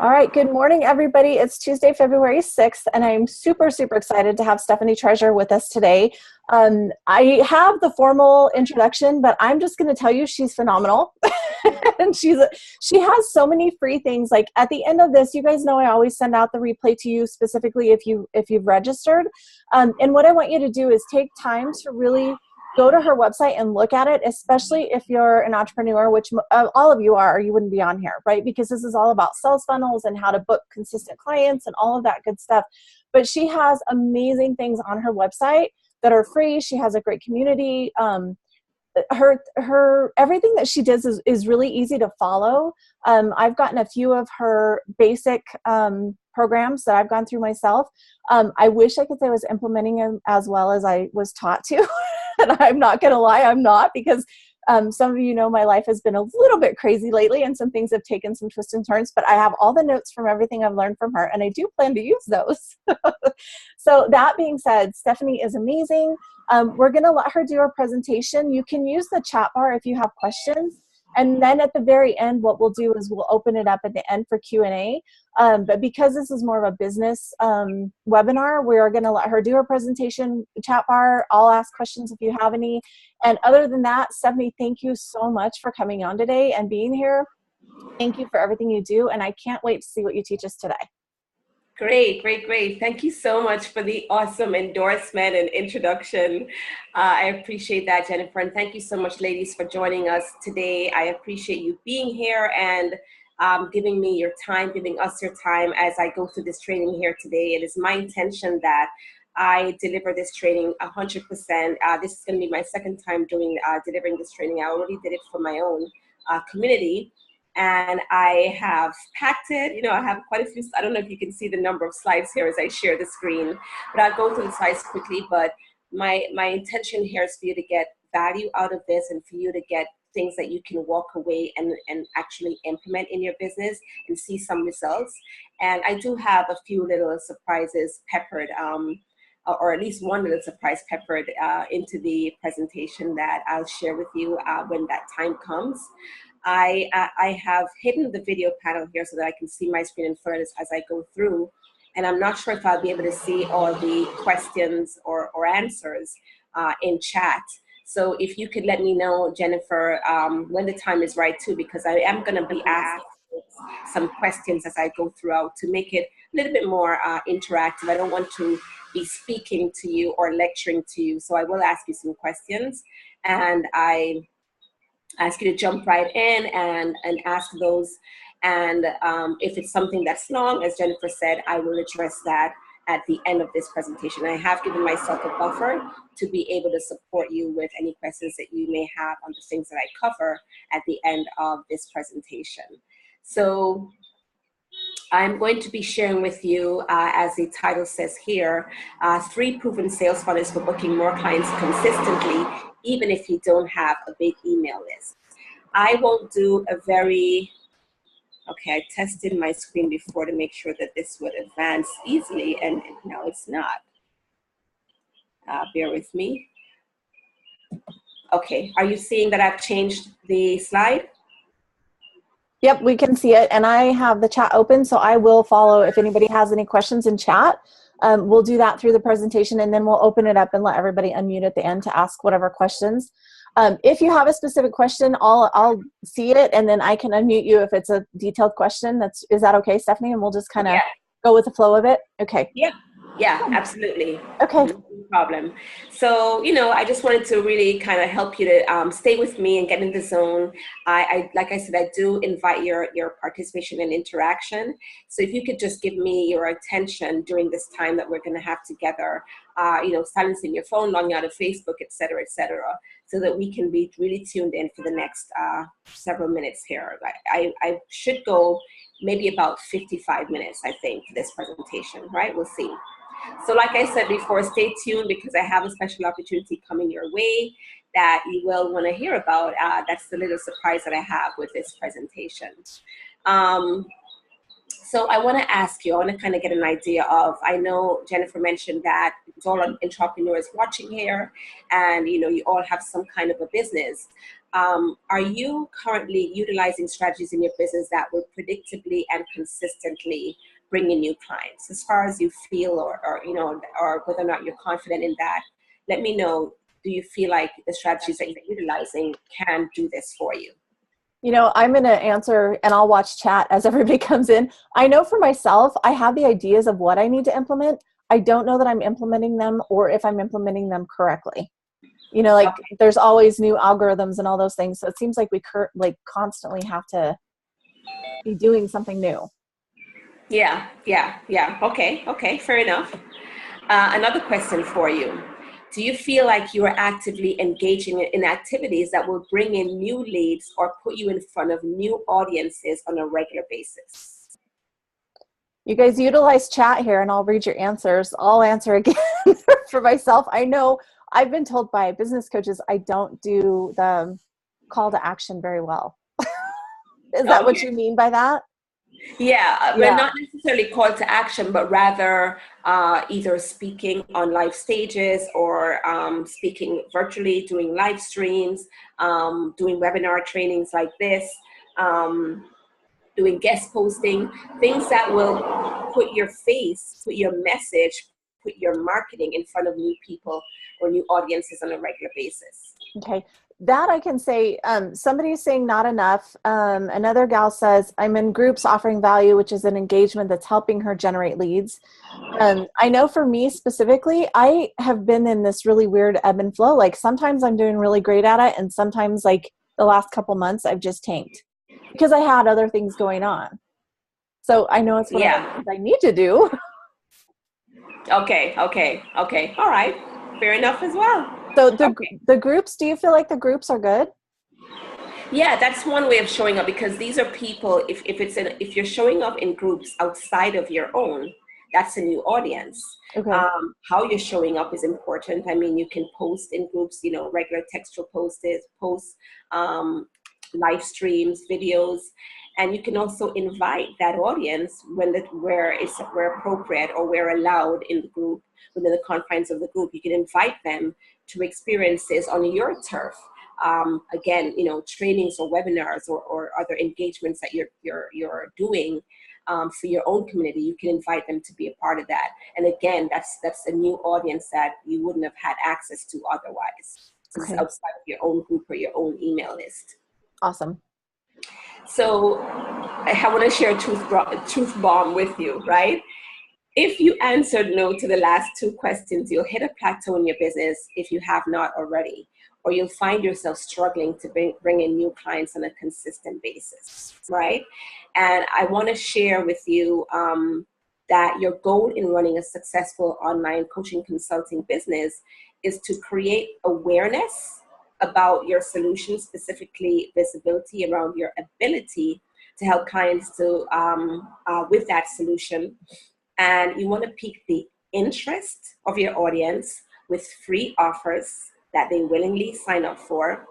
All right, good morning, everybody. It's Tuesday, February 6th, and I'm super, super excited to have Stephanie Treasure with us today. I have the formal introduction, but I'm just going to tell you she's phenomenal. And she has so many free things. Like at the end of this, you guys know I always send out the replay to you specifically if you've registered. And what I want you to do is take time to really go to her website and look at it, especially if you're an entrepreneur, which all of you are, or you wouldn't be on here, right? Because this is all about sales funnels and how to book consistent clients and all of that good stuff. But she has amazing things on her website that are free. She has a great community. Her everything that she does is really easy to follow. I've gotten a few of her basic programs that I've gone through myself. I wish I could say I was implementing them as well as I was taught to. And I'm not going to lie, I'm not, because some of you know my life has been a little bit crazy lately and some things have taken some twists and turns, but I have all the notes from everything I've learned from her and I do plan to use those. So that being said, Stephanie is amazing. We're going to let her do her presentation. You can use the chat bar if you have questions. And then at the very end, what we'll do is we'll open it up at the end for Q&A. But because this is more of a business webinar, we're going to let her do her presentation, chat bar. I'll ask questions if you have any. And other than that, Stephanie, thank you so much for coming on today and being here. Thank you for everything you do. And I can't wait to see what you teach us today. Great, great, great. Thank you so much for the awesome endorsement and introduction. I appreciate that, Jennifer. And thank you so much, ladies, for joining us today. I appreciate you being here and giving me your time, giving us your time as I go through this training here today. It is my intention that I deliver this training 100%. This is going to be my second time delivering this training. I already did it for my own community. And I have packed it. I have quite a few. I don't know if you can see the number of slides here as I share the screen, but I'll go through the slides quickly. But my intention here is for you to get value out of this and for you to get things that you can walk away and actually implement in your business and see some results. And I do have a few little surprises peppered, or at least one little surprise peppered into the presentation that I'll share with you when that time comes. I have hidden the video panel here so that I can see my screen in front as I go through. And I'm not sure if I'll be able to see all the questions or answers in chat. So if you could let me know, Jennifer, when the time is right too, because I am going to be asking some questions as I go throughout to make it a little bit more interactive. I don't want to be speaking to you or lecturing to you. So I will ask you some questions, and I ask you to jump right in and ask those. And if it's something that's long, as Jennifer said, I will address that at the end of this presentation. I have given myself a buffer to be able to support you with any questions that you may have on the things that I cover at the end of this presentation. So I'm going to be sharing with you, as the title says here, 3 proven sales funnels for booking more clients consistently, even if you don't have a big email list. I won't do a very, okay, I tested my screen before to make sure that this would advance easily, and no, it's not. Bear with me. Okay, are you seeing that I've changed the slide? Yep, we can see it, and I have the chat open, so I will follow if anybody has any questions in chat. We'll do that through the presentation, and then we'll open it up and let everybody unmute at the end to ask whatever questions. If you have a specific question, I'll see it, and then I can unmute you if it's a detailed question. Is that okay, Stephanie? And we'll just kind of go with the flow of it? Okay. Yeah, absolutely. Okay. No problem. So, I just wanted to really kind of help you to stay with me and get in the zone. I like I said, I do invite your participation and interaction. So if you could just give me your attention during this time that we're going to have together, silencing your phone, logging out of Facebook, et cetera, so that we can be really tuned in for the next several minutes here. I should go maybe about 55 minutes, I think, for this presentation, right? We'll see. So like I said before, stay tuned because I have a special opportunity coming your way that you will want to hear about. That's the little surprise that I have with this presentation. So I want to ask you, I want to kind of get an idea of, I know Jennifer mentioned that it's all entrepreneurs watching here, and you all have some kind of a business. are you currently utilizing strategies in your business that will predictably and consistently bring in new clients? As far as you feel, or you know, or whether or not you're confident in that, let me know. Do you feel like the strategies that you're utilizing can do this for you? You know, I'm going to answer and I'll watch chat as everybody comes in. I know for myself, I have the ideas of what I need to implement. I don't know that I'm implementing them or if I'm implementing them correctly. You know, like there's always new algorithms and all those things. So it seems like we constantly have to be doing something new. Yeah. Okay, fair enough. Another question for you. Do you feel like you are actively engaging in activities that will bring in new leads or put you in front of new audiences on a regular basis? You guys utilize chat here and I'll read your answers. I'll answer again for myself. I know I've been told by business coaches I don't do the call to action very well. Is that what you mean by that? Yeah, but not necessarily call to action, but rather either speaking on live stages or speaking virtually, doing live streams, doing webinar trainings like this, doing guest posting, things that will put your face, put your message, put your marketing in front of new people or new audiences on a regular basis. Okay. That I can say, somebody's saying not enough. Another gal says, I'm in groups offering value, which is an engagement that's helping her generate leads. I know for me specifically, I have been in this really weird ebb and flow. Like sometimes I'm doing really great at it. And sometimes like the last couple months, I've just tanked because I had other things going on. So I know it's what I need to do. Okay. All right. Fair enough as well. So the groups, do you feel like the groups are good? Yeah, that's one way of showing up, because these are people, if you're showing up in groups outside of your own, that's a new audience. Okay. How you're showing up is important. I mean, you can post in groups, you know, regular textual posts, live streams, videos, and you can also invite that audience where appropriate or where allowed in the group, within the confines of the group. You can invite them to experiences on your turf. Again, you know, trainings or webinars or other engagements that you're doing for your own community. You can invite them to be a part of that. And again, that's a new audience that you wouldn't have had access to otherwise. This is outside of your own group or your own email list. Awesome. So I want to share a truth bomb with you, right? If you answered no to the last two questions, you'll hit a plateau in your business if you have not already, or you'll find yourself struggling to bring in new clients on a consistent basis, right? And I want to share with you that your goal in running a successful online coaching consulting business is to create awareness about your solution, specifically visibility around your ability to help clients with that solution. And you want to pique the interest of your audience with free offers that they willingly sign up for.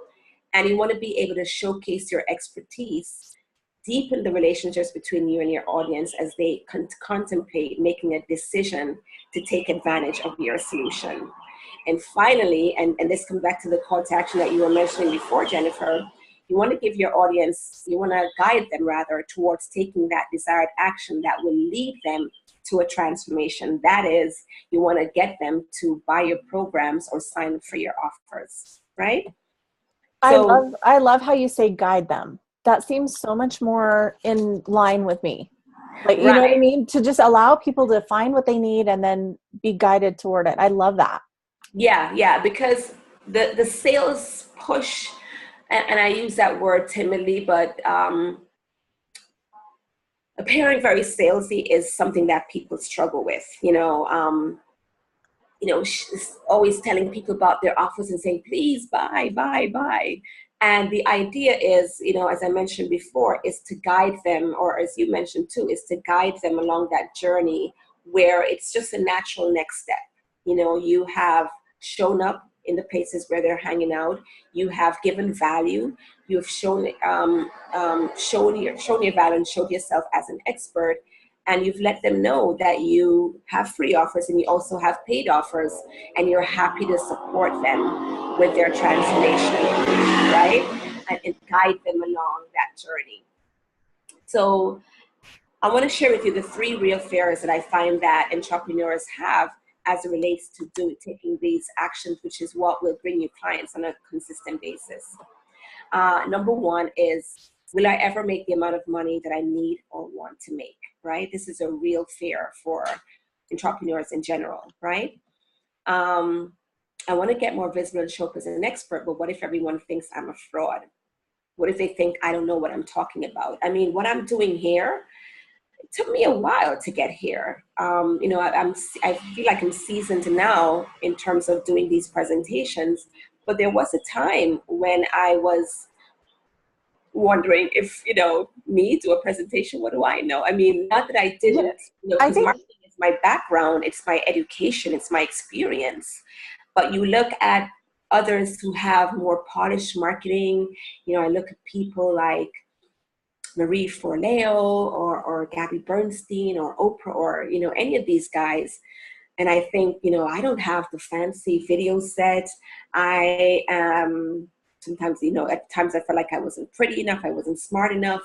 And you want to be able to showcase your expertise, deepen the relationships between you and your audience as they contemplate making a decision to take advantage of your solution. And finally, and this comes back to the call to action that you were mentioning before, Jennifer, you want to give your audience, you want to guide them rather towards taking that desired action that will lead them to a transformation. That is, you want to get them to buy your programs or sign up for your offers, right? So, I love how you say guide them. That seems so much more in line with me. Like, you know what I mean? To just allow people to find what they need and then be guided toward it. I love that. Yeah, because the sales push, and I use that word timidly, but appearing very salesy is something that people struggle with. Always telling people about their offers and saying, please buy. And the idea is, as I mentioned before, is to guide them, or as you mentioned too, is to guide them along that journey where it's just a natural next step. You have shown up in the places where they're hanging out. You have given value. You have shown your value and showed yourself as an expert. And you've let them know that you have free offers and you also have paid offers, and you're happy to support them with their transformation, right? and guide them along that journey. So I want to share with you the 3 real fears that I find that entrepreneurs have as it relates to taking these actions, which is what will bring you clients on a consistent basis. Number 1 is, will I ever make the amount of money that I need or want to make, right? This is a real fear for entrepreneurs in general, right? I want to get more visible and show up as an expert, but what if everyone thinks I'm a fraud? What if they think I don't know what I'm talking about? I mean, what I'm doing here, it took me a while to get here. You know, I feel like I'm seasoned now in terms of doing these presentations, but there was a time when I was wondering if, you know, me do a presentation, what do I know? I mean, not that I didn't, you know, because marketing is my background, it's my education, it's my experience. But you look at others who have more polished marketing, you know, I look at people like Marie Forleo or Gabby Bernstein or Oprah or, you know, any of these guys. And I think, you know, I don't have the fancy video set. I am sometimes, you know, at times I felt like I wasn't pretty enough. I wasn't smart enough.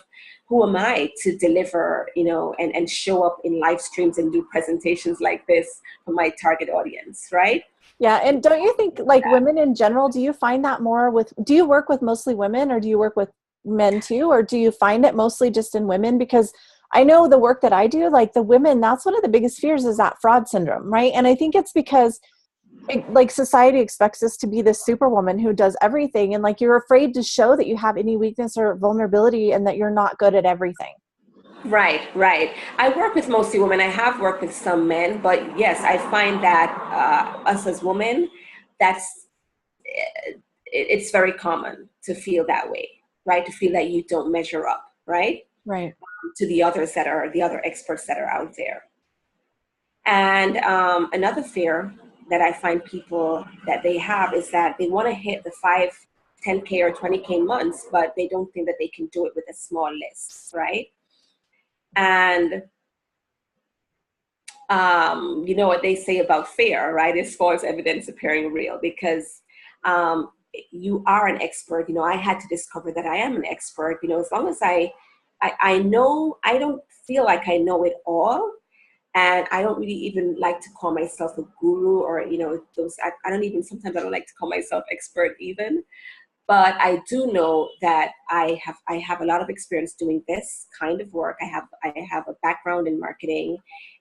Who am I to deliver, you know, and show up in live streams and do presentations like this for my target audience, right? Yeah. And don't you think, like, women in general, do you find that more with, do you work with mostly women, or do you work with men too? Or do you find it mostly just in women? Because I know the work that I do, like the women, that's one of the biggest fears is that fraud syndrome, right? And I think it's because like society expects us to be this superwoman who does everything. And like, you're afraid to show that you have any weakness or vulnerability and that you're not good at everything. Right, right. I work with mostly women. I have worked with some men, but yes, I find that us as women, it's very common to feel that way, right? To feel that you don't measure up, right? Right. To the others that are the other experts that are out there. And another fear that I find people that they have is that they want to hit the 5, 10K or 20K months, but they don't think that they can do it with a small list, right? And you know what they say about fear, right? It's false evidence appearing real, because you are an expert. You know, I had to discover that I am an expert. You know, as long as I know, I don't feel like I know it all. And I don't really even like to call myself a guru or, you know, sometimes I don't like to call myself expert even. But I do know that I have a lot of experience doing this kind of work. I have a background in marketing,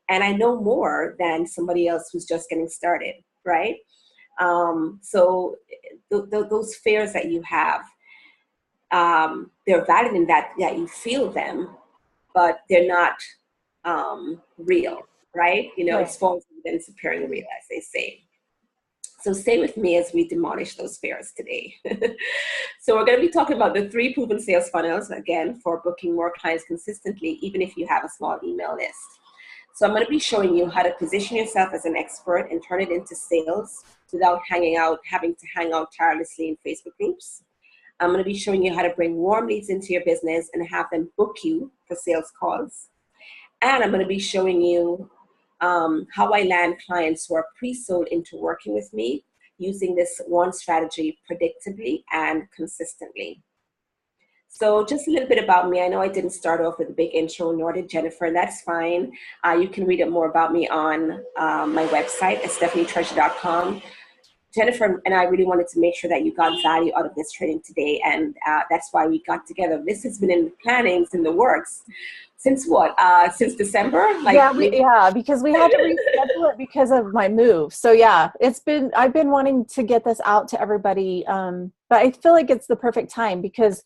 and I know more than somebody else who's just getting started, right? So those fears that you have, they're valid in that you feel them, but they're not real, right? You know, right. It's false evidence appearing real, as they say. So stay with me as we demolish those fears today. So we're going to be talking about the 3 proven sales funnels, again, for booking more clients consistently, even if you have a small email list. So I'm going to be showing you how to position yourself as an expert and turn it into sales without having to hang out tirelessly in Facebook groups. I'm going to be showing you how to bring warm leads into your business and have them book you for sales calls. And I'm going to be showing you how I land clients who are pre-sold into working with me using this one strategy predictably and consistently. So just a little bit about me. I know I didn't start off with a big intro, nor did Jennifer, and that's fine. You can read more about me on my website at stephanietreasure.com. Jennifer and I really wanted to make sure that you got value out of this training today, and that's why we got together. This has been in the plannings, in the works. Since what? Since December? Because we had to reschedule it because of my move. So yeah, I've been wanting to get this out to everybody, but I feel like it's the perfect time because.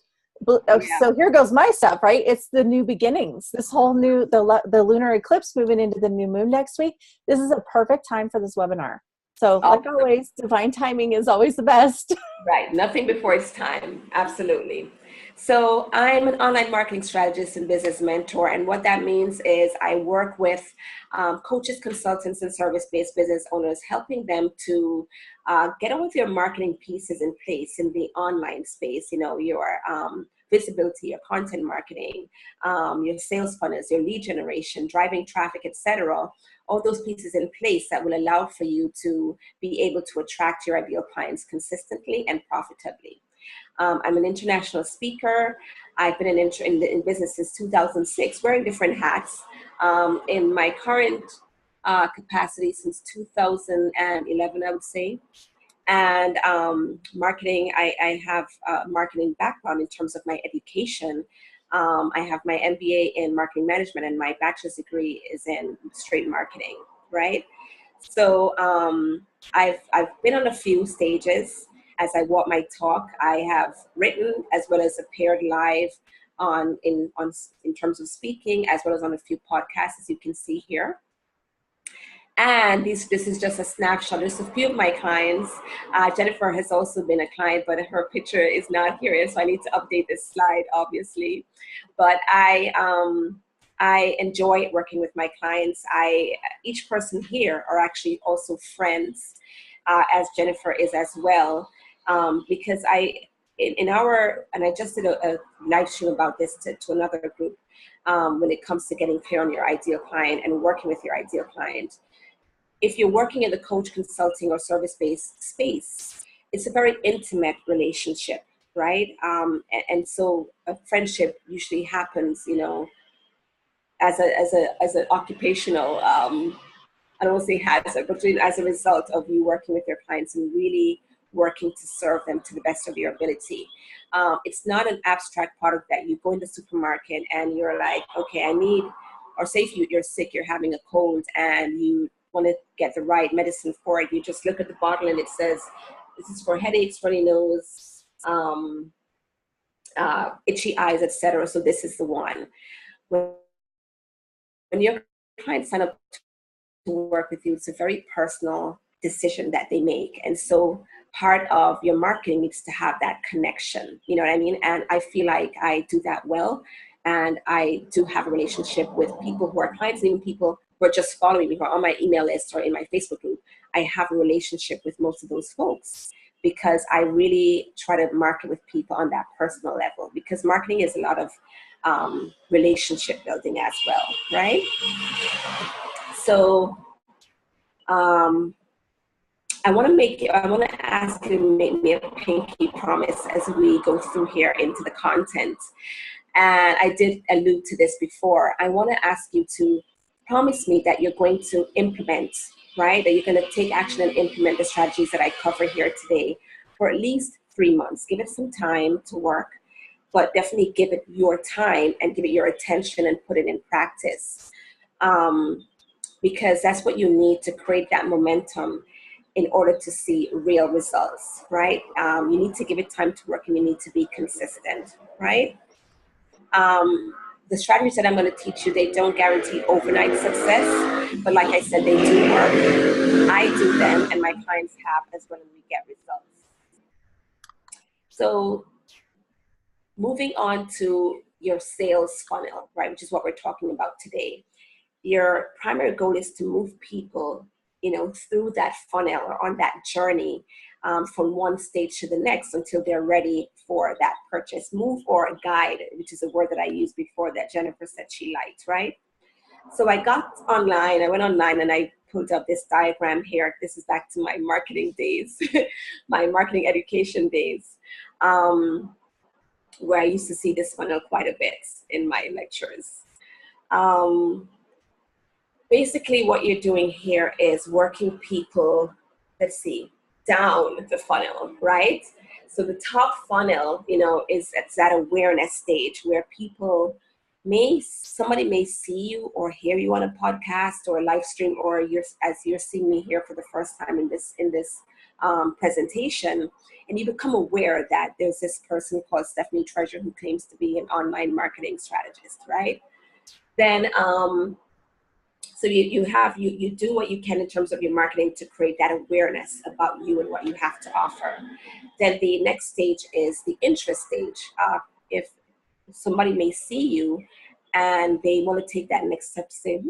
So here goes my stuff, right? It's the new beginnings. This whole new the lunar eclipse moving into the new moon next week. This is a perfect time for this webinar. So like always, divine timing is always the best. Right. Nothing before its time. Absolutely. So I'm an online marketing strategist and business mentor. And what that means is I work with coaches, consultants, and service-based business owners, helping them to get all of their marketing pieces in place in the online space. You know, your visibility, your content marketing, your sales funnels, your lead generation, driving traffic, etc. All those pieces in place that will allow for you to be able to attract your ideal clients consistently and profitably. I'm an international speaker. I've been in business since 2006, wearing different hats. In my current capacity since 2011, I would say. And marketing, I have a marketing background in terms of my education. I have my MBA in marketing management, and my bachelor's degree is in straight marketing, right? So I've been on a few stages as I walk my talk. I have written as well as appeared live in terms of speaking, as well as on a few podcasts, as you can see here. And this is just a snapshot. There's a few of my clients. Jennifer has also been a client, but her picture is not here, so I need to update this slide, obviously. But I enjoy working with my clients. Each person here are actually also friends, as Jennifer is as well, because and I just did a live stream about this to another group when it comes to getting clear on your ideal client and working with your ideal client. If you're working in the coach, consulting, or service-based space, it's a very intimate relationship, right? And so a friendship usually happens, as an occupational, I don't want to say hazard, but as a result of you working with your clients and really working to serve them to the best of your ability. It's not an abstract product that you go in the supermarket and you're like, okay, or say if you're sick, you're having a cold, and you want to get the right medicine for it. You just look at the bottle and it says, this is for headaches, runny nose, itchy eyes, etc. So this is the one. When your clients sign up to work with you, it's a very personal decision that they make. And so part of your marketing needs to have that connection, you know what I mean? And I feel like I do that well. And I do have a relationship with people who are clients, even people who are just following me, who are on my email list or in my Facebook group. I have a relationship with most of those folks because I really try to market with people on that personal level, because marketing is a lot of relationship building as well, right? So I want to ask you to make me a pinky promise as we go through here into the content. And I did allude to this before. I want to ask you to promise me that you're going to implement, right? That you're going to take action and implement the strategies that I cover here today for at least 3 months. Give it some time to work, but definitely give it your time and give it your attention and put it in practice. Because that's what you need to create that momentum in order to see real results, right? You need to give it time to work, and you need to be consistent, right? The strategies that I'm going to teach you, they don't guarantee overnight success, but like I said, they do work. I do them, and my clients have as well, and we get results. So moving on to your sales funnel, right, which is what we're talking about today. Your primary goal is to move people, through that funnel or on that journey from one stage to the next until they're ready for that purchase. Move or guide, which is a word that I used before that Jennifer said she liked, right? So I went online and I pulled up this diagram here. This is back to my marketing days, my marketing education days, where I used to see this funnel quite a bit in my lectures. Basically, what you're doing here is working people, down the funnel, right? So the top funnel, is at that awareness stage where somebody may see you or hear you on a podcast or a live stream, or as you're seeing me here for the first time in this presentation, and you become aware that there's this person called Stephanie Treasure who claims to be an online marketing strategist, right? Then, so you do what you can in terms of your marketing to create that awareness about you and what you have to offer. Then the next stage is the interest stage. If somebody may see you and they want to take that next step to say,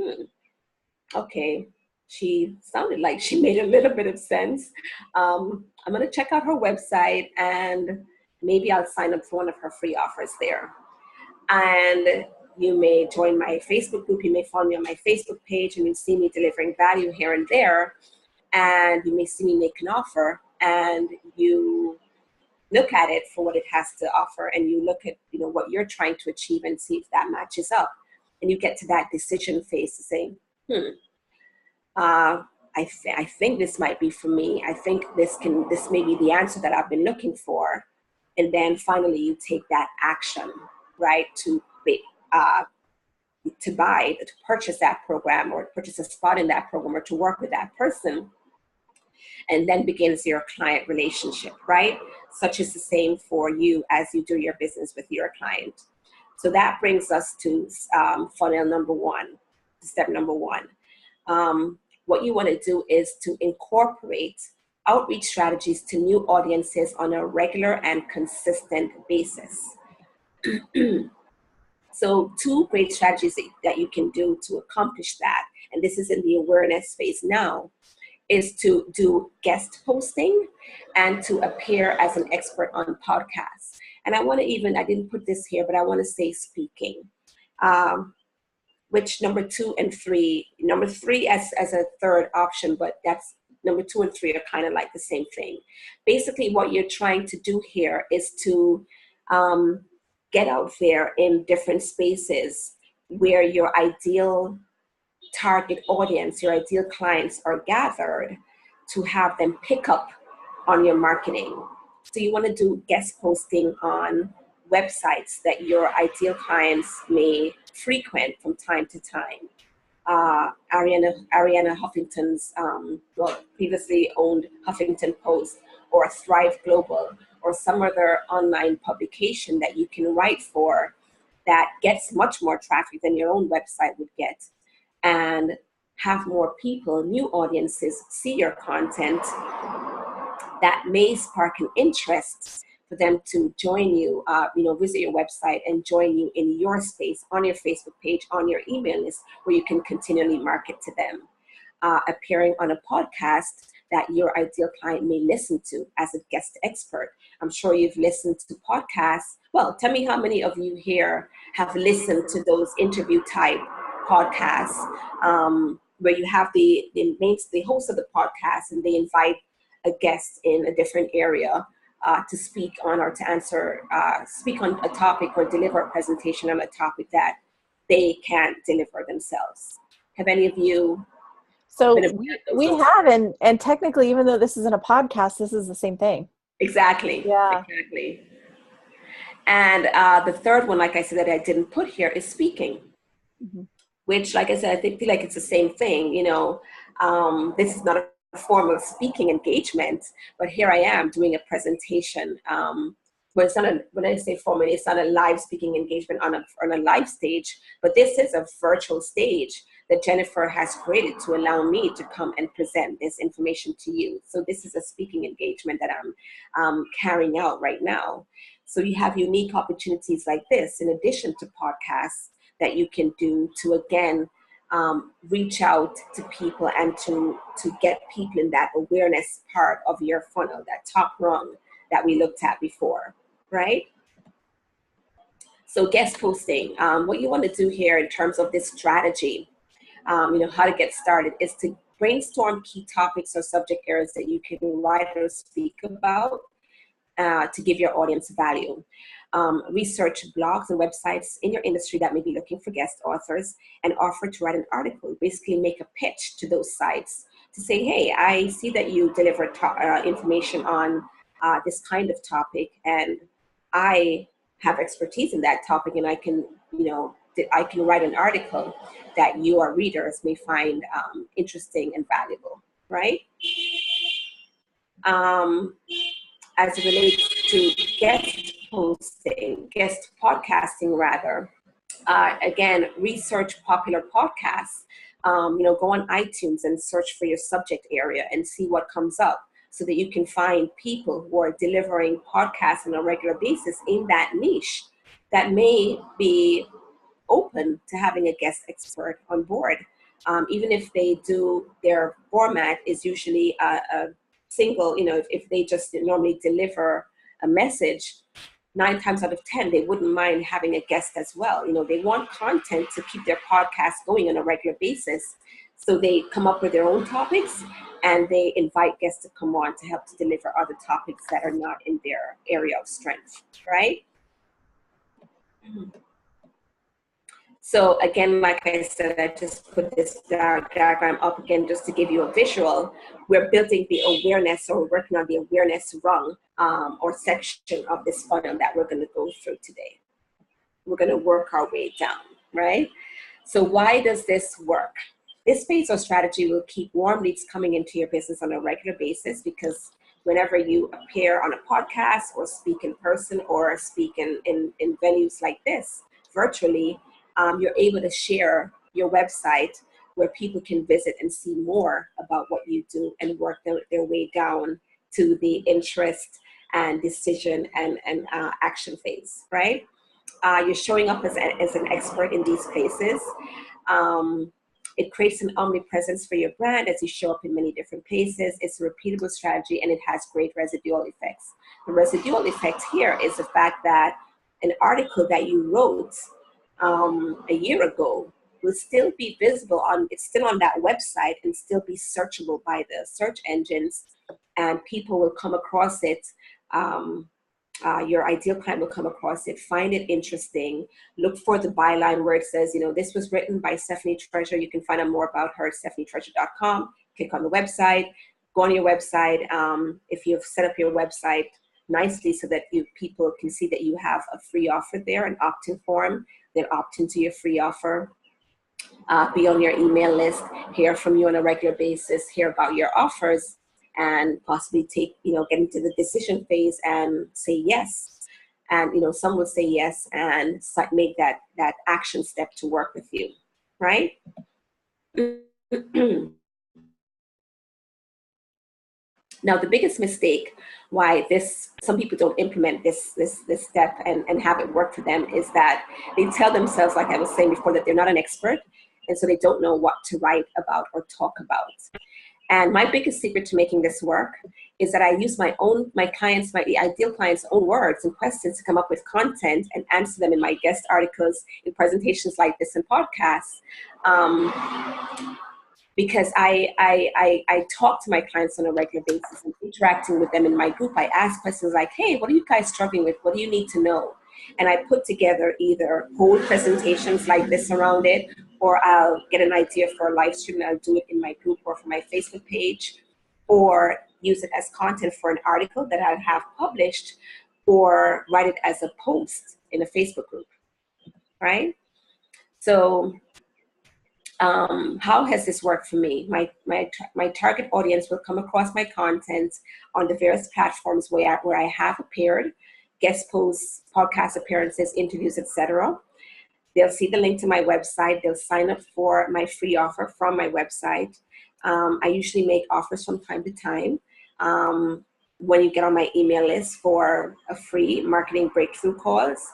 okay, she sounded like she made a little bit of sense. I'm going to check out her website and maybe I'll sign up for one of her free offers there. And you may join my Facebook group. You may follow me on my Facebook page, and you'll see me delivering value here and there. And you may see me make an offer, and you look at it for what it has to offer, and you look at, you know, what you're trying to achieve and see if that matches up. And you get to that decision phase to say, I think this might be for me. I think this may be the answer that I've been looking for. And then finally you take that action, right, to purchase that program, or purchase a spot in that program, or to work with that person. And then begins your client relationship, right? Such is the same for you as you do your business with your client. So that brings us to funnel number one, step number one. What you want to do is to incorporate outreach strategies to new audiences on a regular and consistent basis. So 2 great strategies that you can do to accomplish that, and this is in the awareness phase now, is to do guest posting and to appear as an expert on podcasts. And I didn't put this here, but I want to say speaking, which number 2 and 3, number 3 as a third option, but that's number 2 and 3 are kind of like the same thing. Basically, what you're trying to do here is to get out there in different spaces where your ideal target audience, your ideal clients are gathered, to have them pick up on your marketing. So you want to do guest posting on websites that your ideal clients may frequent from time to time. Ariana Huffington's, previously owned Huffington Post, or Thrive Global, or some other online publication that you can write for that gets much more traffic than your own website would get, and have more people, new audiences, see your content that may spark an interest for them to join you, visit your website and join you in your space, on your Facebook page, on your email list, where you can continually market to them. Appearing on a podcast that your ideal client may listen to as a guest expert. I'm sure you've listened to podcasts. Well, tell me how many of you here have listened to those interview type podcasts, where you have the host of the podcast, and they invite a guest in a different area to speak on, or to answer, speak on a topic, or deliver a presentation on a topic that they can't deliver themselves. Have any of you? So we have, and technically, even though this isn't a podcast, this is the same thing. Exactly. Yeah. Exactly. And the third one, like I said, that I didn't put here, is speaking. Mm-hmm. Which, like I said, I feel like it's the same thing. This is not a formal speaking engagement, but here I am doing a presentation. But it's not when I say formal, it's not a live speaking engagement on a live stage, but this is a virtual stage that Jennifer has created to allow me to come and present this information to you. So this is a speaking engagement that I'm carrying out right now. So you have unique opportunities like this, in addition to podcasts, that you can do to, again, reach out to people and to get people in that awareness part of your funnel, that top rung that we looked at before, right? So guest posting, what you want to do here in terms of this strategy, how to get started, is to brainstorm key topics or subject areas that you can write or speak about to give your audience value. Research blogs and websites in your industry that may be looking for guest authors, and offer to write an article. Basically make a pitch to those sites to say, hey, I see that you deliver information on this kind of topic, and I have expertise in that topic, and I can write an article that your readers may find interesting and valuable, right? As it relates to guest podcasting rather, again, research popular podcasts. Go on iTunes and search for your subject area and see what comes up, so that you can find people who are delivering podcasts on a regular basis in that niche that may be open to having a guest expert on board. Even if their format is usually a single, if they just normally deliver a message, 9 times out of 10, they wouldn't mind having a guest as well. They want content to keep their podcast going on a regular basis. So they come up with their own topics, and they invite guests to come on to help to deliver other topics that are not in their area of strength, right? So again, like I said, I just put this diagram up again just to give you a visual. We're building the awareness, or we're working on the awareness rung or section of this funnel that we're going to go through today. We're going to work our way down, right? So why does this work? This phase or strategy will keep warm leads coming into your business on a regular basis, because whenever you appear on a podcast or speak in person or speak in venues like this virtually, you're able to share your website where people can visit and see more about what you do and work their way down to the interest and decision and action phase, right? You're showing up as an expert in these places. It creates an omnipresence for your brand as you show up in many different places. It's a repeatable strategy, and it has great residual effects. The residual effect here is the fact that an article that you wrote a year ago will still be visible it's still on that website and still be searchable by the search engines, and people will come across it. Your ideal client will come across it, find it interesting, look for the byline where it says, this was written by Stephanie Treasure. You can find out more about her at stephanietreasure.com. Click on the website, go on your website. If you've set up your website nicely so that people can see that you have a free offer there, an opt-in form, then opt into your free offer. Be on your email list, hear from you on a regular basis, hear about your offers, and possibly get into the decision phase and say yes. And, some will say yes and make that action step to work with you, right? Now, the biggest mistake why some people don't implement this step and have it work for them is that they tell themselves, like I was saying before, that they're not an expert, and so they don't know what to write about or talk about. And my biggest secret to making this work is that I use my ideal clients' own words and questions to come up with content and answer them in my guest articles, in presentations like this, and podcasts. Because I talk to my clients on a regular basis and interacting with them in my group. I ask questions like, hey, what are you guys struggling with? What do you need to know? And I put together either whole presentations like this around it, or I'll get an idea for a live stream and I'll do it in my group or for my Facebook page, or use it as content for an article that I have published, or write it as a post in a Facebook group, right? So how has this worked for me? My target audience will come across my content on the various platforms where I have appeared, guest posts, podcast appearances, interviews, etc. They'll see the link to my website. They'll sign up for my free offer from my website. I usually make offers from time to time when you get on my email list for a free marketing breakthrough calls.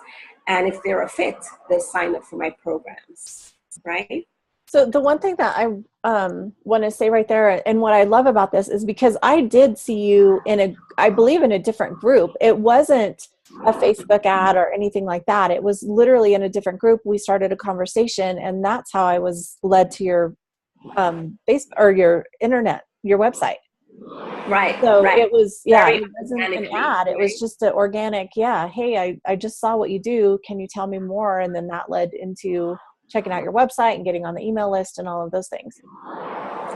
And if they're a fit, they'll sign up for my programs, right? So the one thing that I want to say right there, and what I love about this, is because I did see you I believe in a different group. It wasn't a Facebook ad or anything like that. It was literally in a different group. We started a conversation, and that's how I was led to your Facebook or your internet, your website. Right. So right. it was, it wasn't an ad. Right? It was just an organic, hey, I just saw what you do. Can you tell me more? And then that led into checking out your website and getting on the email list and all of those things.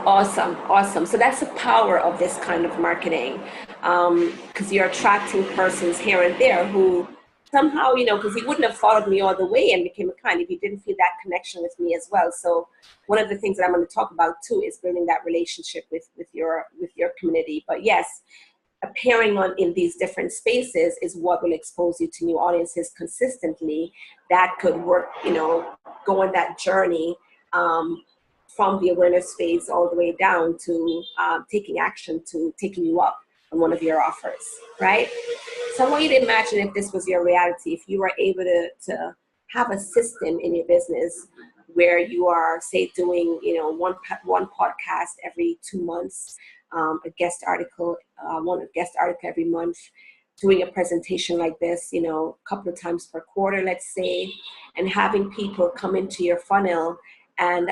Awesome. So that's the power of this kind of marketing, because you're attracting persons here and there who somehow, because you wouldn't have followed me all the way and became a client if you didn't feel that connection with me as well. So one of the things that I'm going to talk about too is building that relationship with your community. But yes, appearing in these different spaces is what will expose you to new audiences consistently. That could work, go on that journey from the awareness phase all the way down to taking action, to taking you up on one of your offers, right? So I want you to imagine if this was your reality, if you were able to have a system in your business where you are, say, doing, one podcast every 2 months, a guest article every month, doing a presentation like this, a couple of times per quarter, let's say, and having people come into your funnel and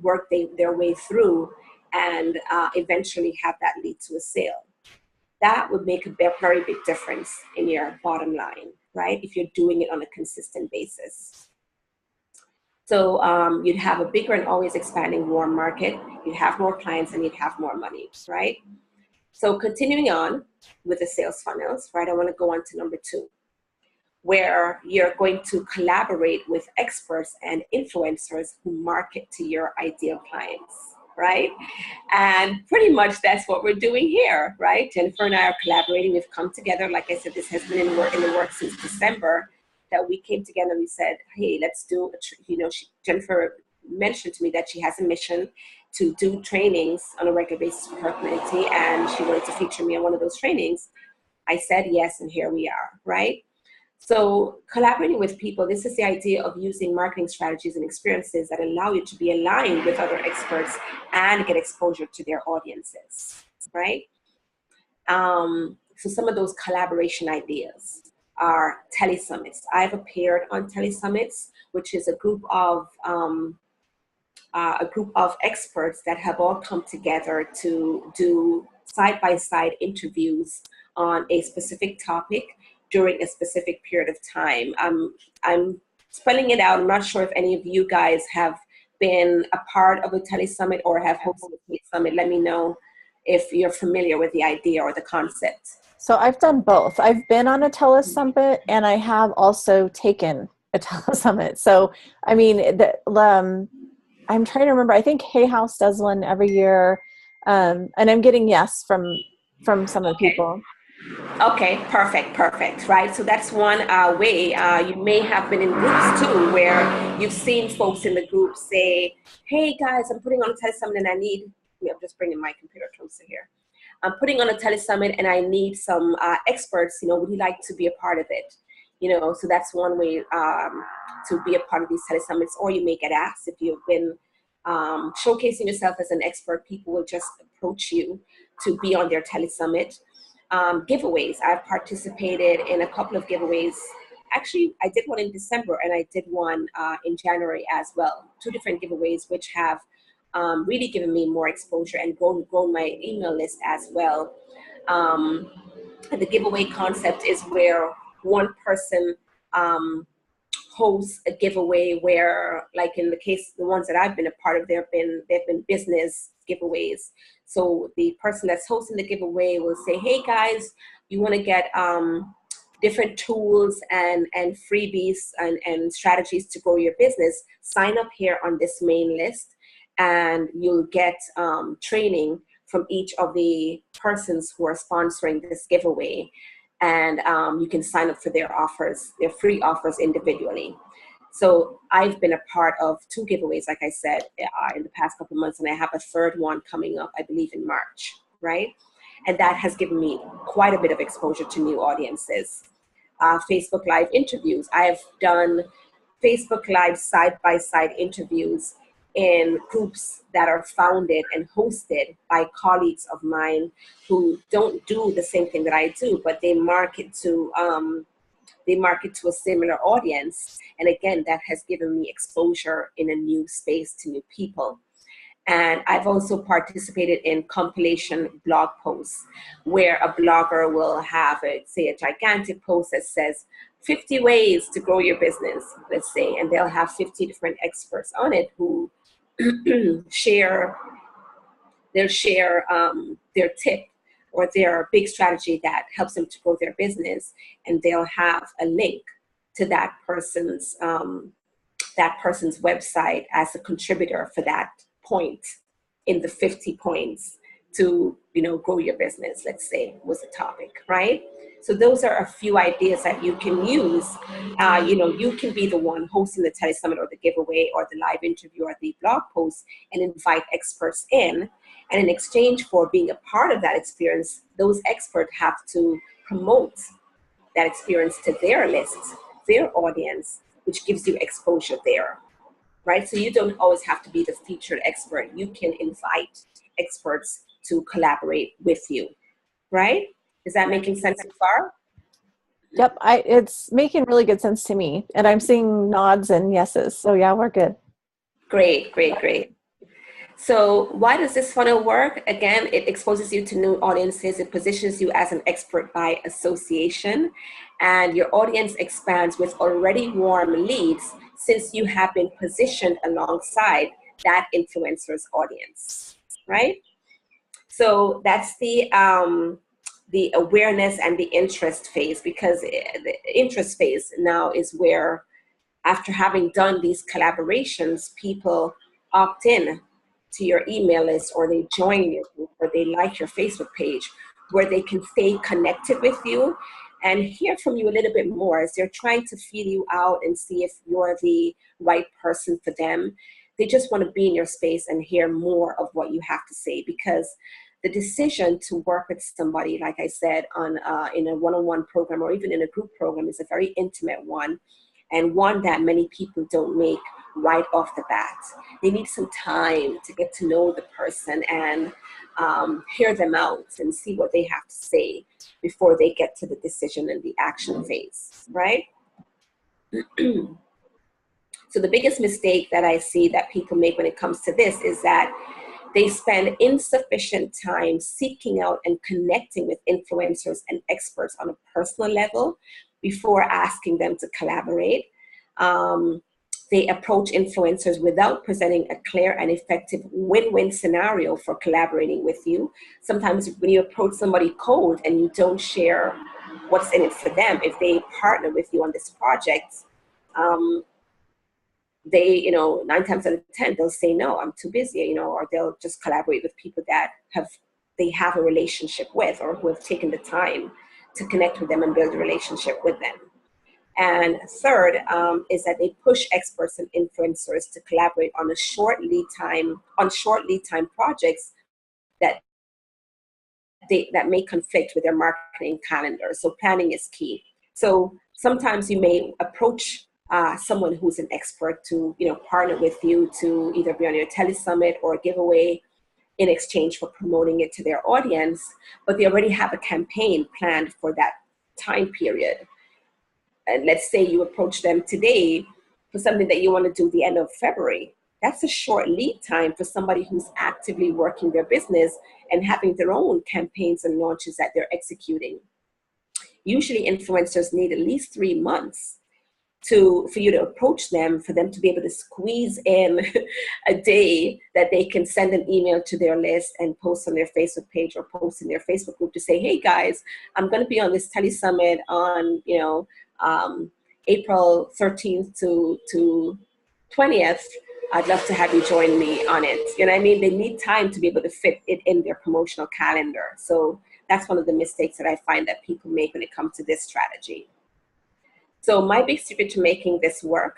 work their way through. and eventually have that lead to a sale. That would make a very big difference in your bottom line, right? If you're doing it on a consistent basis. So you'd have a bigger and always expanding warm market. You'd have more clients and you'd have more money, right? So continuing on with the sales funnels, right? I want to go on to number 2, where you're going to collaborate with experts and influencers who market to your ideal clients, right? And pretty much that's what we're doing here, right? Jennifer and I are collaborating. We've come together. Like I said, this has been in the work since December, that we came together and we said, hey, let's do, Jennifer mentioned to me that she has a mission to do trainings on a regular basis for her community, and she wanted to feature me on one of those trainings. I said yes, and here we are, right? So collaborating with people, this is the idea of using marketing strategies and experiences that allow you to be aligned with other experts and get exposure to their audiences, right? So some of those collaboration ideas are telesummits. I've appeared on telesummits, which is a group of experts that have all come together to do side-by-side interviews on a specific topic during a specific period of time. I'm spelling it out. I'm not sure if any of you guys have been a part of a telesummit or have hosted a telesummit. Let me know if you're familiar with the idea or the concept. So I've done both. I've been on a telesummit and I have also taken a telesummit. So, I mean, I'm trying to remember. I think Hay House does one every year. And I'm getting yes from some of the people. Okay, perfect, right? So that's one way. You may have been in groups too, where you've seen folks in the group say, hey guys, I'm putting on a telesummit and I'm just bringing my computer closer here. I'm putting on a telesummit and I need some experts, would you like to be a part of it? So that's one way to be a part of these telesummits, or you may get asked if you've been showcasing yourself as an expert. People will just approach you to be on their telesummit. Giveaways. I've participated in a couple of giveaways. Actually, I did one in December and I did one in January as well. 2 different giveaways, which have really given me more exposure and grown my email list as well. And the giveaway concept is where one person hosts a giveaway where, like in the case, the ones that I've been a part of, they've been business giveaways. So the person that's hosting the giveaway will say, hey guys, you want to get different tools and freebies and strategies to grow your business, sign up here on this main list and you'll get training from each of the persons who are sponsoring this giveaway. And you can sign up for their offers, their free offers individually. So I've been a part of 2 giveaways, like I said, in the past couple of months, and I have a 3rd one coming up, I believe in March, right? And that has given me quite a bit of exposure to new audiences. Facebook Live interviews. I've done Facebook Live side-by-side interviews in groups that are founded and hosted by colleagues of mine who don't do the same thing that I do, but they market to a similar audience. And again, that has given me exposure in a new space to new people. And I've also participated in compilation blog posts where a blogger will have, a gigantic post that says 50 ways to grow your business, let's say, and they'll have 50 different experts on it who share their tip or their big strategy that helps them to grow their business, and they'll have a link to that person's website as a contributor for that point in the 50 points to grow your business, let's say, was the topic, right? So those are a few ideas that you can use. You can be the one hosting the telesummit or the giveaway or the live interview or the blog post and invite experts in. And in exchange for being a part of that experience, those experts have to promote that experience to their list, their audience, which gives you exposure there, right? So you don't always have to be the featured expert. You can invite experts to collaborate with you, right? Is that making sense so far? Yep, it's making really good sense to me. And I'm seeing nods and yeses. So yeah, we're good. Great. So why does this funnel work? Again, it exposes you to new audiences. It positions you as an expert by association, and your audience expands with already warm leads since you have been positioned alongside that influencer's audience, right? So that's the awareness and the interest phase, because the interest phase now is where, after having done these collaborations, people opt in to your email list, or they join your group, or they like your Facebook page, where they can stay connected with you and hear from you a little bit more as they're trying to feel you out and see if you're the right person for them. They just want to be in your space and hear more of what you have to say, because the decision to work with somebody, like I said, on in a one-on-one program or even in a group program, is a very intimate one, and one that many people don't make right off the bat. They need some time to get to know the person and hear them out and see what they have to say before they get to the decision and the action phase, right? So the biggest mistake that I see that people make when it comes to this is that they spend insufficient time seeking out and connecting with influencers and experts on a personal level before asking them to collaborate. They approach influencers without presenting a clear and effective win-win scenario for collaborating with you. Sometimes when you approach somebody cold and you don't share what's in it for them, if they partner with you on this project, they, 9 times out of 10, they'll say, no, I'm too busy, or they'll just collaborate with people that they have a relationship with, or who have taken the time to connect with them and build a relationship with them. And third is that they push experts and influencers to collaborate on short lead time projects that may conflict with their marketing calendar. So planning is key. So sometimes you may approach someone who's an expert to partner with you to either be on your telesummit or giveaway in exchange for promoting it to their audience, but they already have a campaign planned for that time period. And let's say you approach them today for something that you want to do the end of February. That's a short lead time for somebody who's actively working their business and having their own campaigns and launches that they're executing. Usually influencers need at least 3 months for you to approach them, for them to be able to squeeze in a day that they can send an email to their list and post on their Facebook page or post in their Facebook group to say, hey guys, I'm going to be on this telesummit on, April 13th to 20th. I'd love to have you join me on it. You know what I mean? They need time to be able to fit it in their promotional calendar. So that's one of the mistakes that I find that people make when it comes to this strategy. So my big secret to making this work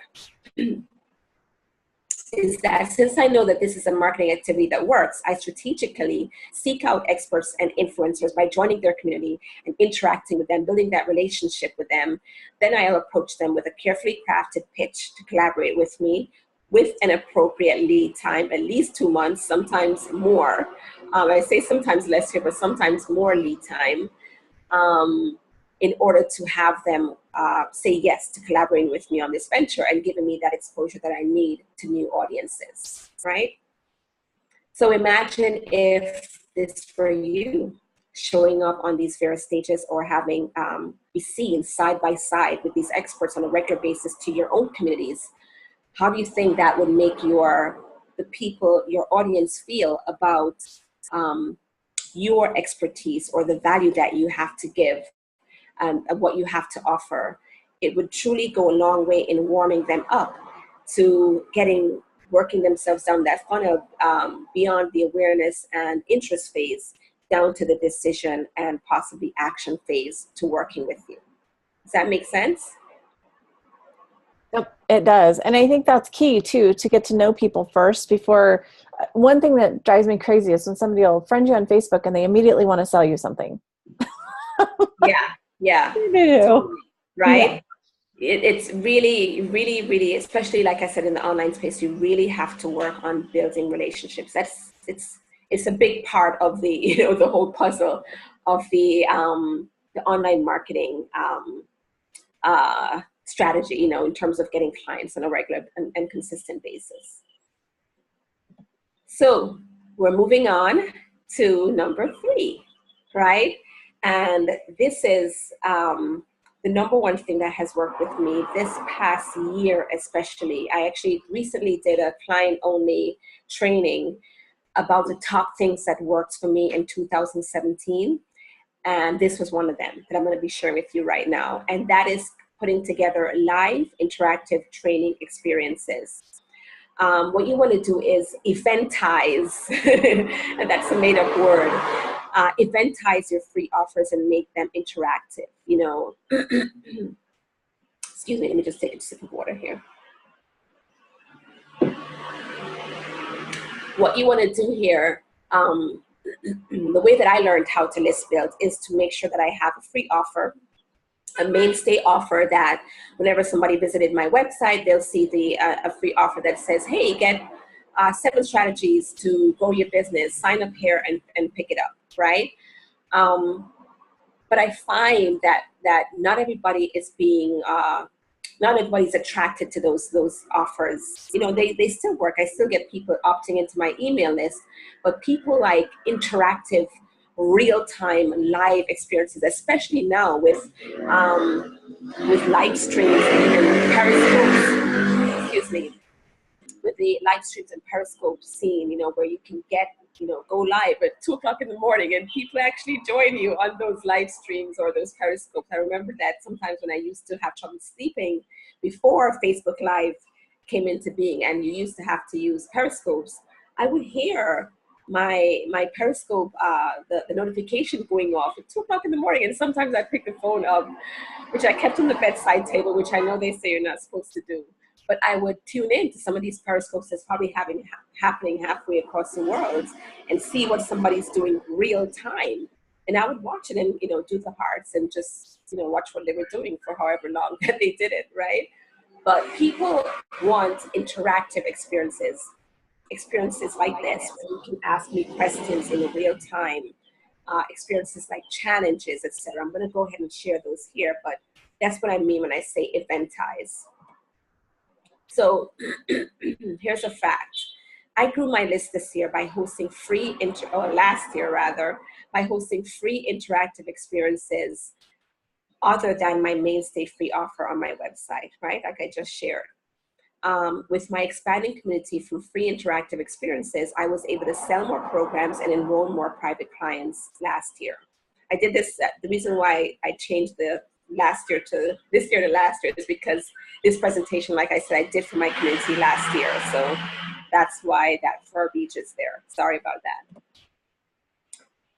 is that since I know that this is a marketing activity that works, I strategically seek out experts and influencers by joining their community and interacting with them, building that relationship with them. Then I'll approach them with a carefully crafted pitch to collaborate with me with an appropriate lead time, at least 2 months, sometimes more. I say sometimes less here, but sometimes more lead time. In order to have them say yes to collaborating with me on this venture and giving me that exposure that I need to new audiences, right? So imagine if this for you, showing up on these various stages or having be seen side by side with these experts on a regular basis to your own communities. How do you think that would make your audience feel about your expertise or the value that you have to give? And what you have to offer? It would truly go a long way in warming them up to working themselves down that funnel beyond the awareness and interest phase down to the decision and possibly action phase to working with you. Does that make sense? Yep, it does. And I think that's key too, to get to know people first before. One thing that drives me crazy is when somebody will friend you on Facebook and they immediately want to sell you something. Yeah. Totally. Right? Yeah. It's really, really, really, especially like I said, in the online space, you really have to work on building relationships. It's a big part of the, the whole puzzle of the online marketing strategy, in terms of getting clients on a regular and consistent basis. So we're moving on to number 3, right? And this is the number one thing that has worked with me this past year, especially. I actually recently did a client-only training about the top things that worked for me in 2017. And this was one of them that I'm going to be sharing with you right now. And that is putting together live interactive training experiences. What you want to do is eventize, and that's a made up word, eventize your free offers and make them interactive, you know. Excuse me, let me just take a sip of water here. What you want to do here, the way that I learned how to list build is to make sure that I have a free offer, a mainstay offer that whenever somebody visited my website, they'll see a free offer that says, hey, get 7 strategies to grow your business, sign up here and pick it up, right? But I find that not everybody is not everybody's attracted to those offers. You know, they still work. I still get people opting into my email list, but people like interactive, real-time live experiences, especially now with live streams and Periscopes, excuse me, with the live streams and Periscope scene, you know, where you can get, you know, go live at 2 o'clock in the morning and people actually join you on those live streams or those Periscopes. I remember that sometimes when I used to have trouble sleeping before Facebook Live came into being and you used to have to use Periscopes, I would hear my Periscope, the notification going off at 2 o'clock in the morning, and sometimes I pick the phone up, which I kept on the bedside table, which I know they say you're not supposed to do. But I would tune in to some of these Periscopes that's probably happening halfway across the world and see what somebody's doing real time. And I would watch it and, you know, do the hearts and just, you know, watch what they were doing for however long that they did it, right? But people want interactive experiences like this, where you can ask me questions in real time, experiences like challenges, etc. I'm going to go ahead and share those here, but that's what I mean when I say eventize. So here's a fact. I grew my list this year by hosting last year rather, by hosting free interactive experiences other than my mainstay free offer on my website, right? Like I just shared. With my expanding community through free interactive experiences, I was able to sell more programs and enroll more private clients last year. I did this, the reason why I changed the last year to this year to last year is because this presentation, like I said, I did for my community last year. So that's why that verbiage is there. Sorry about that.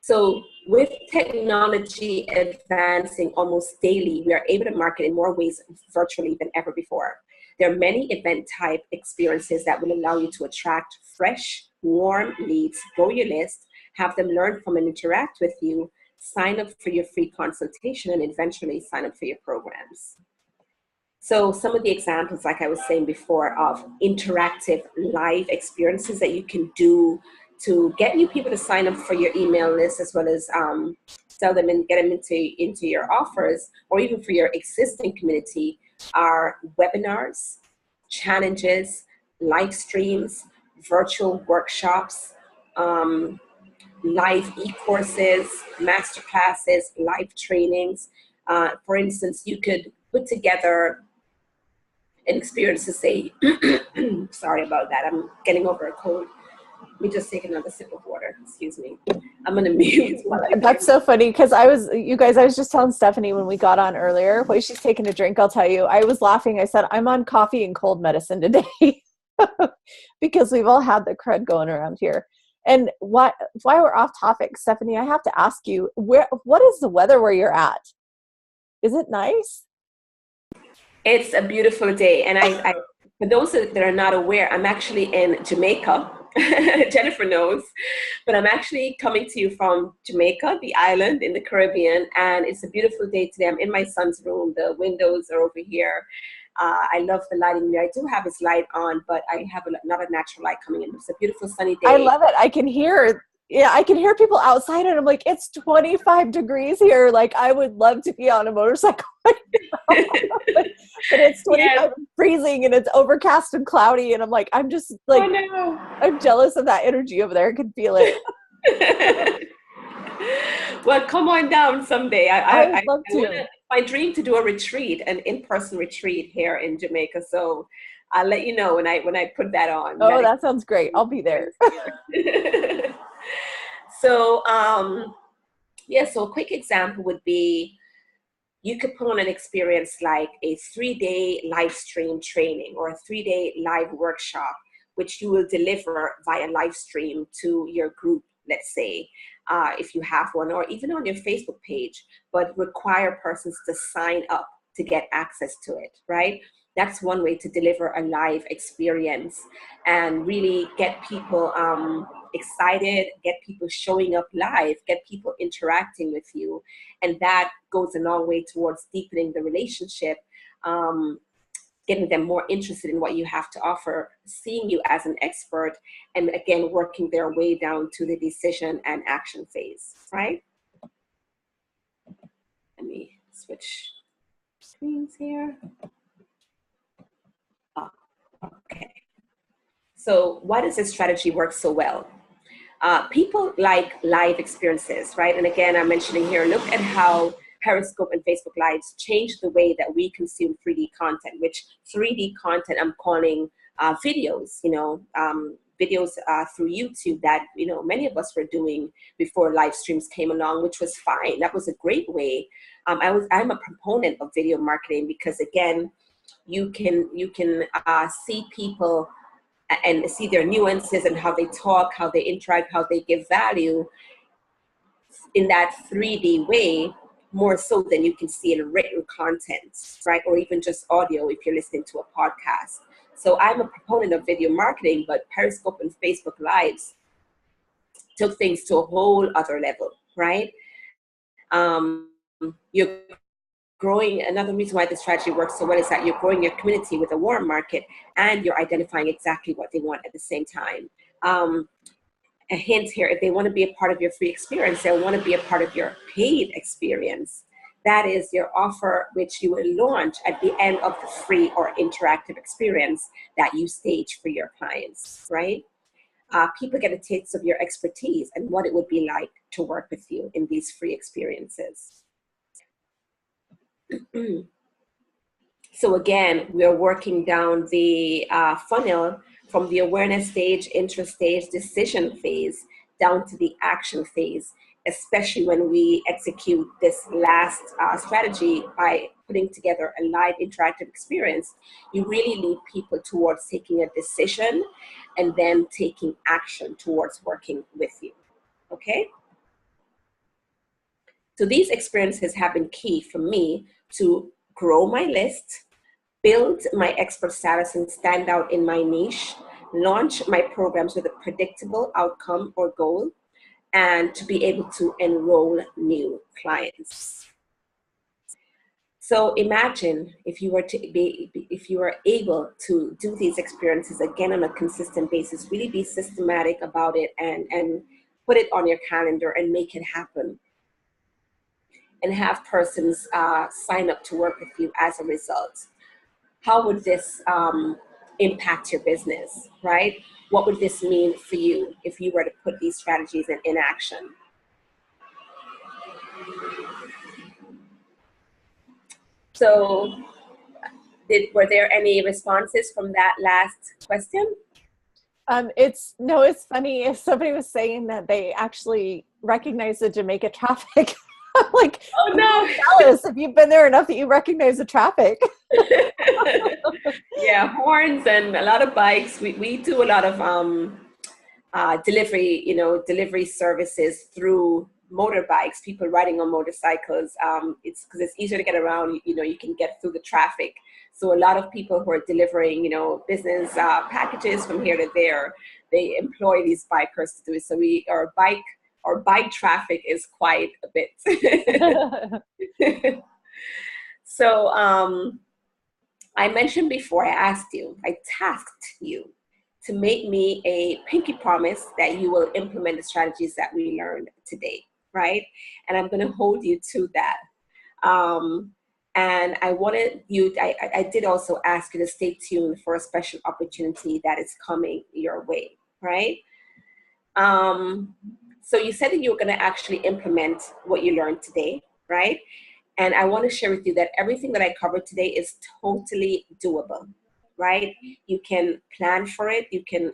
So with technology advancing almost daily, we are able to market in more ways virtually than ever before. There are many event type experiences that will allow you to attract fresh, warm leads, grow your list, have them learn from and interact with you, sign up for your free consultation, and eventually sign up for your programs. So some of the examples, like I was saying before, of interactive live experiences that you can do to get new people to sign up for your email list, as well as sell them and get them into your offers, or even for your existing community, are webinars, challenges, live streams, virtual workshops, live e-courses, masterclasses, live trainings. For instance, you could put together an experience to say, sorry about that, I'm getting over a cold. Let me just take another sip of water. Excuse me. I'm going to mute. That's so funny because I was just telling Stephanie when we got on earlier, while she's taking a drink, I'll tell you, I was laughing. I said, I'm on coffee and cold medicine today because we've all had the crud going around here. And why we're off topic, Stephanie, I have to ask you, what is the weather where you're at? Is it nice? It's a beautiful day. And I for those that are not aware, I'm actually in Jamaica. Jennifer knows, but I'm actually coming to you from Jamaica, the island in the Caribbean, and it's a beautiful day today. I'm in my son's room. The windows are over here. I love the lighting here. I do have his light on, but I have not a natural light coming in. It's a beautiful sunny day. I love it. I can hear yeah, I can hear people outside and I'm like, it's 25 degrees here. Like, I would love to be on a motorcycle right now. But it's 25 Yes. and freezing and it's overcast and cloudy. And I'm like, I'm just like, Oh, no. I'm jealous of that energy over there. I can feel it. Well, come on down someday. I would love I want to. to, my dream to do a retreat, an in-person retreat here in Jamaica. So I'll let you know when I put that on. Oh, that sounds great. I'll be there. So, yeah, so a quick example would be you could put on an experience like a 3-day live stream training or a 3-day live workshop, which you will deliver via live stream to your group, let's say, if you have one, or even on your Facebook page, but require persons to sign up to get access to it, right? That's one way to deliver a live experience and really get people excited, get people showing up live, get people interacting with you. And that goes a long way towards deepening the relationship, getting them more interested in what you have to offer, seeing you as an expert, and again, working their way down to the decision and action phase, right? Let me switch screens here. Oh, okay. So why does this strategy work so well? People like live experiences, right? And again, I'm mentioning here, look at how Periscope and Facebook Lives changed the way that we consume 3D content, which 3D content I'm calling videos, videos through YouTube that, many of us were doing before live streams came along, which was fine. That was a great way. I'm a proponent of video marketing because, again, you can see people and see their nuances and how they talk, how they interact, how they give value in that 3D way, more so than you can see in written content, right? Or even just audio if you're listening to a podcast. So I'm a proponent of video marketing, but Periscope and Facebook Lives took things to a whole other level, right? You're growing. Another reason why this strategy works so well is that you're growing your community with a warm market and you're identifying exactly what they want at the same time. A hint here, if they want to be a part of your free experience, they'll want to be a part of your paid experience. That is your offer, which you will launch at the end of the free or interactive experience that you stage for your clients, right? People get a taste of your expertise and what it would be like to work with you in these free experiences. So again, we're working down the funnel from the awareness stage, interest stage, decision phase, down to the action phase, especially when we execute this last strategy by putting together a live interactive experience. You really lead people towards taking a decision and then taking action towards working with you, okay? So these experiences have been key for me to grow my list, build my expert status and stand out in my niche, launch my programs with a predictable outcome or goal, and to be able to enroll new clients. So imagine if you were able to do these experiences again on a consistent basis, really be systematic about it and put it on your calendar and make it happen. And have persons sign up to work with you as a result. How would this impact your business, right? What would this mean for you if you were to put these strategies in action? So were there any responses from that last question? It's funny. Somebody was saying that they actually recognize the Jamaica traffic. I'm like, oh no, jealous if you've been there enough that you recognize the traffic. Yeah, horns and a lot of bikes. We do a lot of delivery services through motorbikes, people riding on motorcycles. It's because it's easier to get around, you can get through the traffic. So a lot of people who are delivering, business packages from here to there, they employ these bikers to do it. So our bike traffic is quite a bit. So I mentioned before, I tasked you to make me a pinky promise that you will implement the strategies that we learned today, right? And I'm going to hold you to that. And I wanted you, I did also ask you to stay tuned for a special opportunity that is coming your way, right? So you said that you were going to actually implement what you learned today, right? And I want to share with you that everything that I covered today is totally doable, right? You can plan for it. You can,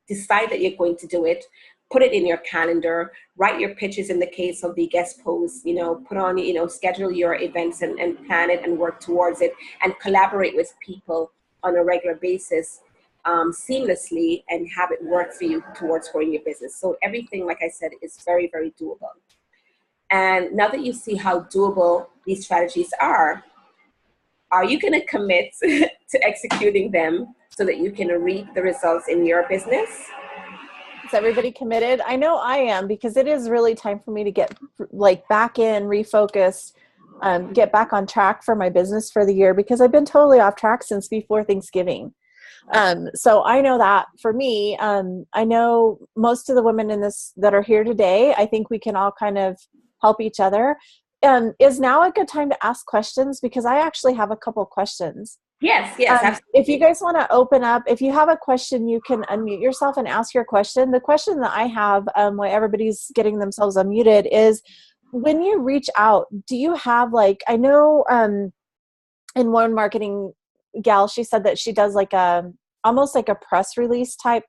decide that you're going to do it. Put it in your calendar. Write your pitches in the case of the guest post. Put on, schedule your events and plan it and work towards it and collaborate with people on a regular basis seamlessly and have it work for you towards growing your business. So everything, like I said, is very, very doable. And now that you see how doable these strategies are you going to commit to executing them so that you can reap the results in your business? Is everybody committed? I know I am, because it is really time for me to get back in, refocused, get back on track for my business for the year, because I've been totally off track since before Thanksgiving. So I know that for me, I know most of the women in this that are here today, I think we can all kind of help each other. Is now a good time to ask questions? Because I actually have a couple questions. Yes, absolutely. If you guys want to open up, if you have a question, you can unmute yourself and ask your question. The question that I have, while everybody's getting themselves unmuted, is when you reach out, do you have I know in one marketing gal, she said that she does almost like a press release type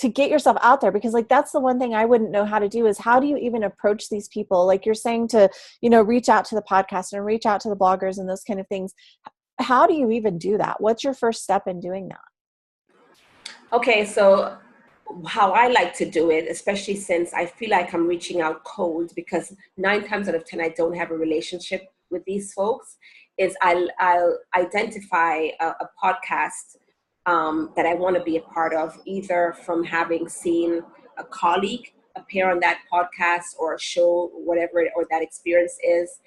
to get yourself out there, because that's the one thing I wouldn't know how to do, is how do you even approach these people? Like you're saying to, reach out to the podcast and reach out to the bloggers and those kind of things. How do you even do that? What's your first step in doing that? Okay, so how I like to do it, especially since I feel like I'm reaching out cold, because 9 times out of 10, I don't have a relationship with these folks, is I'll identify a podcast that I want to be a part of, either from having seen a colleague appear on that podcast or a show, whatever or that experience is,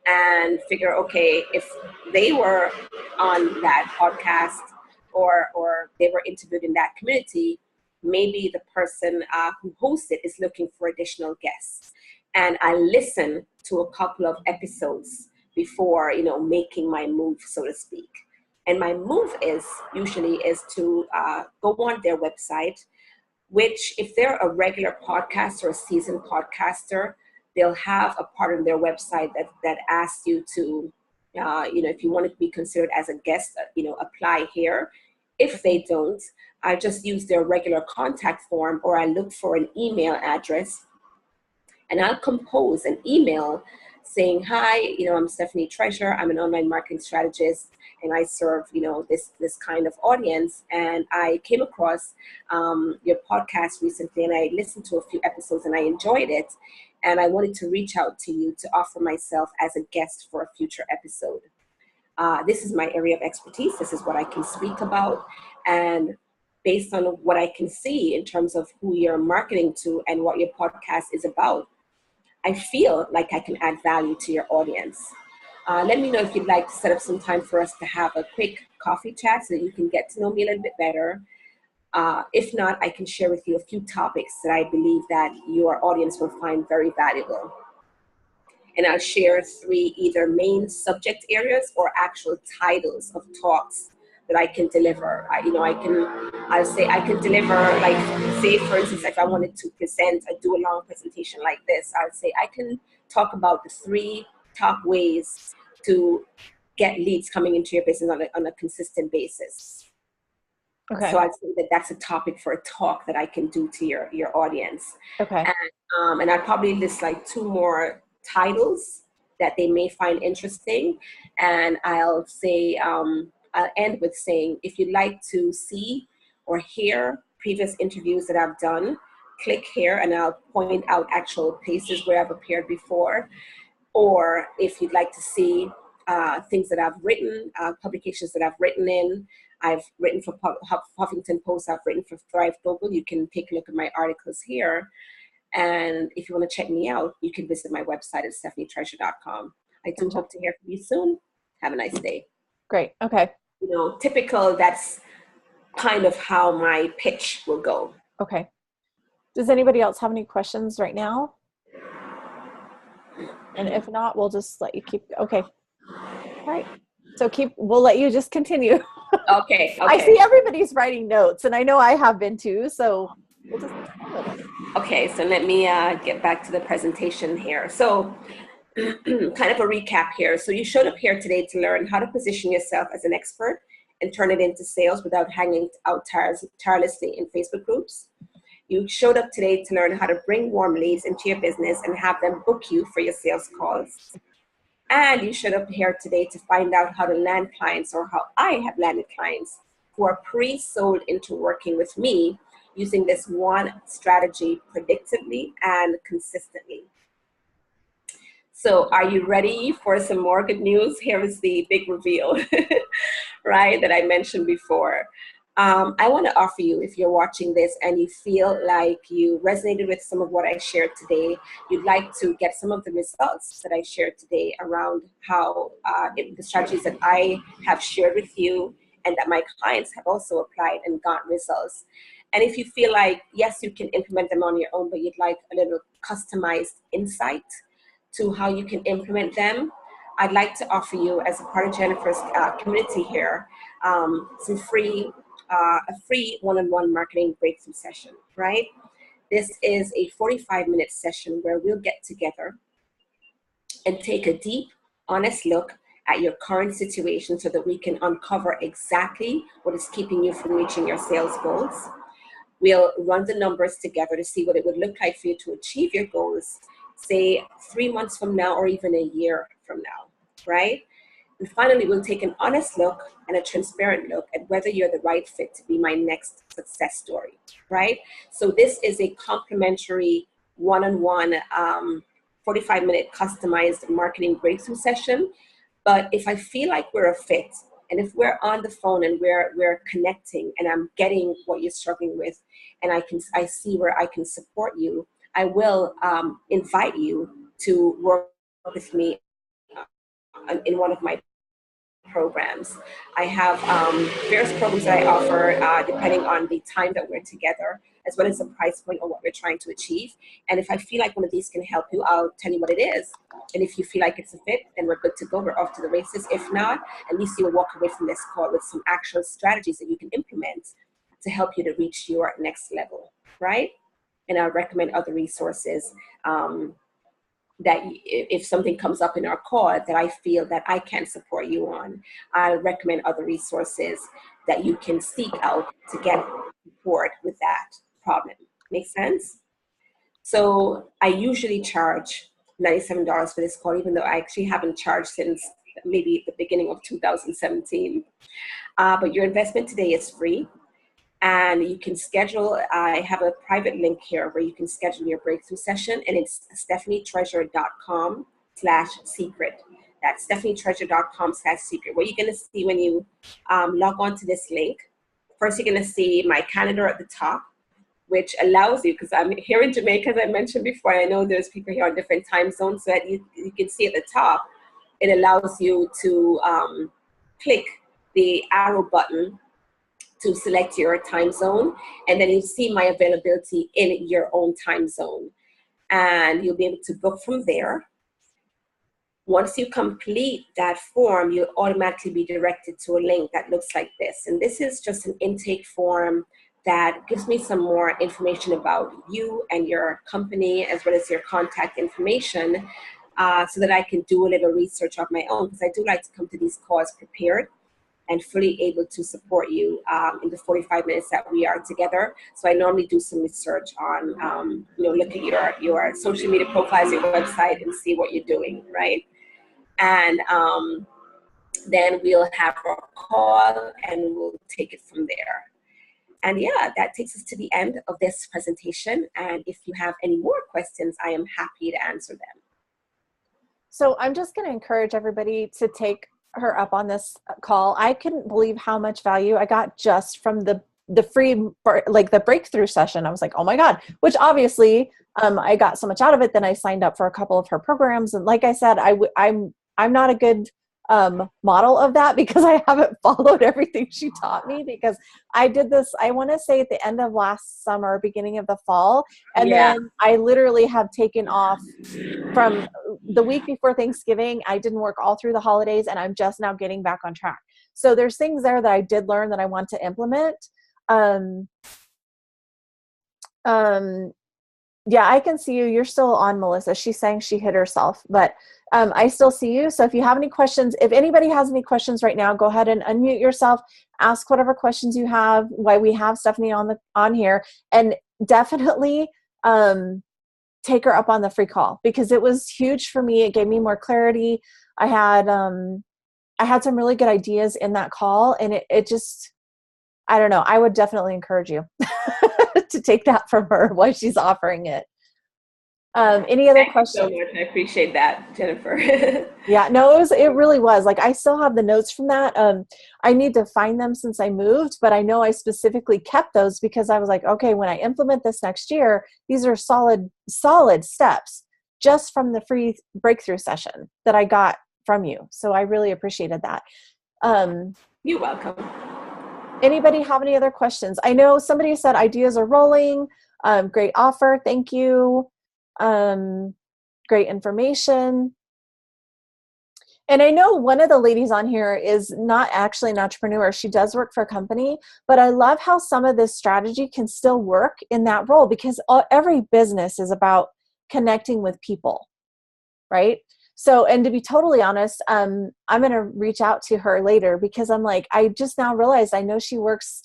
and figure, okay, if they were on that podcast or they were interviewed in that community, maybe the person who hosts it is looking for additional guests. And I listen to a couple of episodes before, making my move, so to speak. And my move usually is to go on their website, which if they're a regular podcaster or a seasoned podcaster, they'll have a part of their website that asks you to, if you want to be considered as a guest, apply here. If they don't, I just use their regular contact form, or I look for an email address and I'll compose an email saying, hi, I'm Stephanie Treasure. I'm an online marketing strategist, and I serve, this kind of audience. And I came across your podcast recently, and I listened to a few episodes and I enjoyed it. And I wanted to reach out to you to offer myself as a guest for a future episode. This is my area of expertise. This is what I can speak about. And based on what I can see in terms of who you're marketing to and what your podcast is about, I feel like I can add value to your audience. Let me know if you'd like to set up some time for us to have a quick coffee chat so that you can get to know me a little bit better. If not, I can share with you a few topics that I believe that your audience will find very valuable. And I'll share 3 either main subject areas or actual titles of talks that I can deliver. I'll say I can deliver, say for instance, if I wanted to do a long presentation like this, I'll say I can talk about the 3 top ways to get leads coming into your business on a consistent basis. Okay. So I'd say that's a topic for a talk that I can do to your audience. Okay. And I'd probably list 2 more titles that they may find interesting. And I'll say, I'll end with saying, if you'd like to see or hear previous interviews that I've done, click here and I'll point out actual places where I've appeared before. Or if you'd like to see things that I've written, publications that I've written in, I've written for Huffington Post, I've written for Thrive Global, you can take a look at my articles here. And if you want to check me out, you can visit my website at stephanietreasure.com. I do hope to hear from you soon. Have a nice day. Great. Okay. typical, that's kind of how my pitch will go. Okay. Does anybody else have any questions right now? And if not, we'll just let you keep. Okay. All right. So we'll let you just continue. Okay. I see everybody's writing notes, and I know I have been too. So we'll just. Okay. So let me get back to the presentation here. So kind of a recap here. So you showed up here today to learn how to position yourself as an expert and turn it into sales without hanging out tirelessly in Facebook groups. You showed up today to learn how to bring warm leads into your business and have them book you for your sales calls. And you showed up here today to find out how to land clients, or how I have landed clients who are pre-sold into working with me using this one strategy predictably and consistently. So are you ready for some more good news? Here is the big reveal, right, that I mentioned before. I want to offer you, if you're watching this and you feel like you resonated with some of what I shared today, you'd like to get some of the results that I shared today around how the strategies that I have shared with you and that my clients have also applied and got results. And if you feel like, yes, you can implement them on your own, but you'd like a little customized insight to how you can implement them, I'd like to offer you, as a part of Jennifer's community here, a free one-on-one marketing breakthrough session, right? This is a 45-minute session where we'll get together and take a deep, honest look at your current situation so that we can uncover exactly what is keeping you from reaching your sales goals. We'll run the numbers together to see what it would look like for you to achieve your goals, say 3 months from now or even a year from now, right? And finally, we'll take an honest look and a transparent look at whether you're the right fit to be my next success story, right? So this is a complimentary one-on-one 45-minute customized marketing breakthrough session. But if I feel like we're a fit, and if we're on the phone and we're connecting and I'm getting what you're struggling with, and I see where I can support you, I will invite you to work with me in one of my programs. I have various programs that I offer depending on the time that we're together, as well as the price point or what we're trying to achieve. And if I feel like one of these can help you, I'll tell you what it is. And if you feel like it's a fit, then we're good to go. We're off to the races. If not, at least you'll walk away from this call with some actual strategies that you can implement to help you to reach your next level, right? And I'll recommend other resources that if something comes up in our call that I feel that I can support you on, I'll recommend other resources that you can seek out to get support with that problem. Make sense? So I usually charge $97 for this call, even though I actually haven't charged since maybe the beginning of 2017. But your investment today is free. And you can schedule, I have a private link here where you can schedule your breakthrough session, and it's stephanietreasure.com/secret. That's stephanietreasure.com/secret. What you're going to see when you log on to this link, first you're going to see my calendar at the top, which allows you, because I'm here in Jamaica, as I mentioned before, I know there's people here on different time zones, so that you can see at the top, it allows you to click the arrow button to select your time zone, and then you see my availability in your own time zone, and you'll be able to book from there. Once you complete that form, you'll automatically be directed to a link that looks like this, and this is just an intake form that gives me some more information about you and your company, as well as your contact information, so that I can do a little research of my own, because I do like to come to these calls prepared and fully able to support you in the 45 minutes that we are together. So I normally do some research on, look at your social media profiles, your website, and see what you're doing, right? And then we'll have our call and we'll take it from there. And yeah, that takes us to the end of this presentation. And if you have any more questions, I am happy to answer them. So I'm just going to encourage everybody to take her up on this call. I couldn't believe how much value I got just from the free, like the breakthrough session. I was like, oh my God, which obviously I got so much out of it. Then I signed up for a couple of her programs. And like I said, I'm not a good model of that, because I haven't followed everything she taught me, because I did this, I want to say at the end of last summer, beginning of the fall. And Yeah. then I literally have taken off from the week before Thanksgiving. I didn't work all through the holidays, and I'm just now getting back on track. So there's things there that I did learn that I want to implement. Yeah, I can see you. You're still on, Melissa. She's saying she hit herself, but I still see you. So if you have any questions, if anybody has any questions right now, go ahead and unmute yourself, ask whatever questions you have, why we have Stephanie on here, and definitely take her up on the free call, because it was huge for me. It gave me more clarity. I had some really good ideas in that call, and it just, I don't know. I would definitely encourage you to take that from her while she's offering it. Any other questions? Thank you so much. I appreciate that, Jennifer. Yeah, no, it really was. Like, I still have the notes from that. I need to find them since I moved, but I know I specifically kept those because I was like, okay, when I implement this next year, these are solid steps just from the free breakthrough session that I got from you. So I really appreciated that. You're welcome. Anybody have any other questions? I know somebody said ideas are rolling. Great offer. Thank you. Great information. And I know one of the ladies on here is not actually an entrepreneur. She does work for a company, but I love how some of this strategy can still work in that role, because every business is about connecting with people, right? So, and to be totally honest, I'm going to reach out to her later, because I'm like, I just now realized I know she works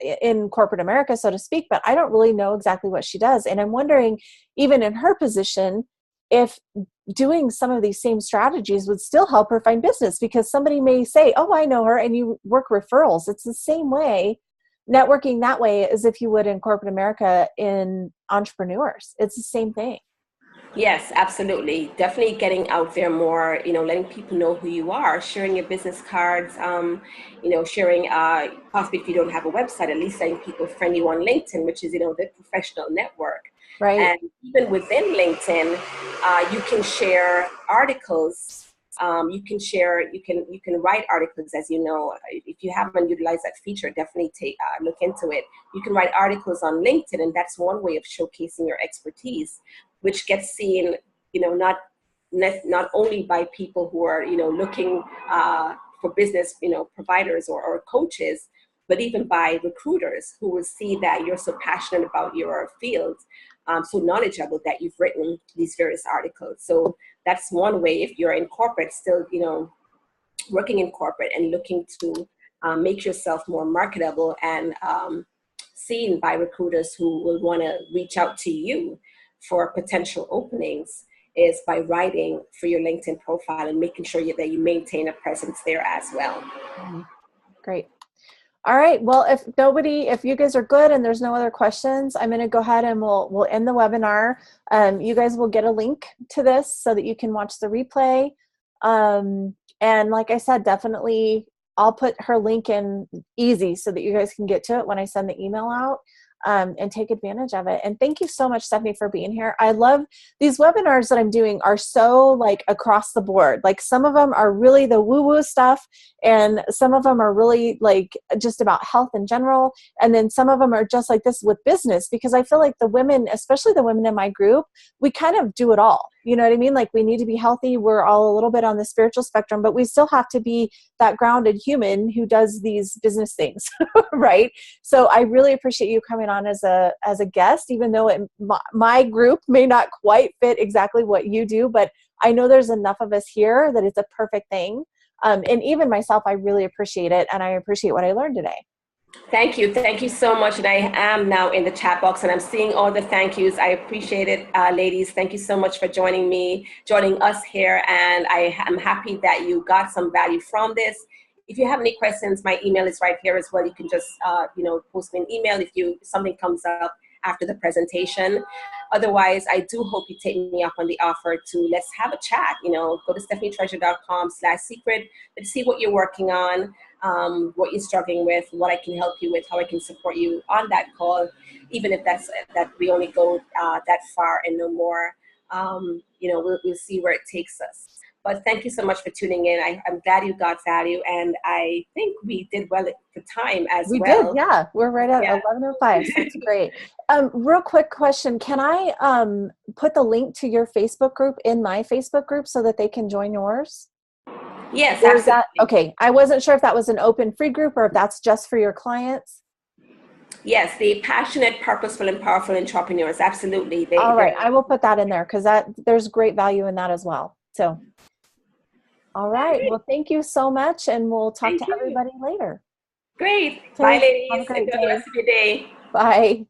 in corporate America, so to speak, but I don't really know exactly what she does. And I'm wondering, even in her position, if doing some of these same strategies would still help her find business, because somebody may say, oh, I know her, and you work referrals. It's the same way, networking that way, as if you would in corporate America in entrepreneurs. It's the same thing. Yes, absolutely. Definitely getting out there more, letting people know who you are, sharing your business cards, sharing, possibly if you don't have a website, at least letting people friend you on LinkedIn, which is, the professional network. Right. And even within LinkedIn, you can share articles. You can write articles, as you know. If you haven't utilized that feature, definitely look into it. You can write articles on LinkedIn, and that's one way of showcasing your expertise, which gets seen, not only by people who are, looking for business, providers or coaches, but even by recruiters who will see that you're so passionate about your field, so knowledgeable, that you've written these various articles. So that's one way, if you're in corporate, still, working in corporate and looking to make yourself more marketable and seen by recruiters who will want to reach out to you for potential openings, is by writing for your LinkedIn profile and making sure that you maintain a presence there as well. Great. All right. Well, if you guys are good and there's no other questions, I'm going to go ahead and we'll end the webinar. You guys will get a link to this so that you can watch the replay. And like I said, definitely I'll put her link in easy so that you guys can get to it when I send the email out. And take advantage of it. And thank you so much, Stephanie, for being here. I love these webinars that I'm doing are so like across the board. Like, some of them are really the woo-woo stuff, and some of them are really like just about health in general. And then some of them are just like this with business, because I feel like the women, especially the women in my group, we kind of do it all. You know what I mean? Like, we need to be healthy. We're all a little bit on the spiritual spectrum, but we still have to be that grounded human who does these business things, right? So I really appreciate you coming on as a guest, even though my group may not quite fit exactly what you do, but I know there's enough of us here that it's a perfect thing. And even myself, I really appreciate it, and I appreciate what I learned today. Thank you. Thank you so much. And I am now in the chat box, and I'm seeing all the thank yous. I appreciate it, ladies. Thank you so much for joining us here. And I am happy that you got some value from this. If you have any questions, my email is right here as well. You can just, post me an email if something comes up after the presentation. Otherwise, I do hope you take me up on the offer to let's have a chat. Go to stephanietreasure.com/secret and see what you're working on, what you're struggling with, what I can help you with, how I can support you on that call, even if that we only go that far and no more. We'll see where it takes us. But thank you so much for tuning in. I'm glad you got value, and I think we did well at the time as We well. did, yeah. We're right at 11:05, so that's great. Real quick question. Can I put the link to your Facebook group in my Facebook group so that they can join yours? Yes, Or absolutely. is that, okay, I wasn't sure if that was an open free group or if that's just for your clients. Yes, the passionate, purposeful, and powerful entrepreneurs. Absolutely. All right, I will put that in there because there's great value in that as well. So, all right. Well, thank you so much, and we'll talk to everybody later. Great. Okay, Bye, have a ladies. great Enjoy day. the rest of your day. Bye.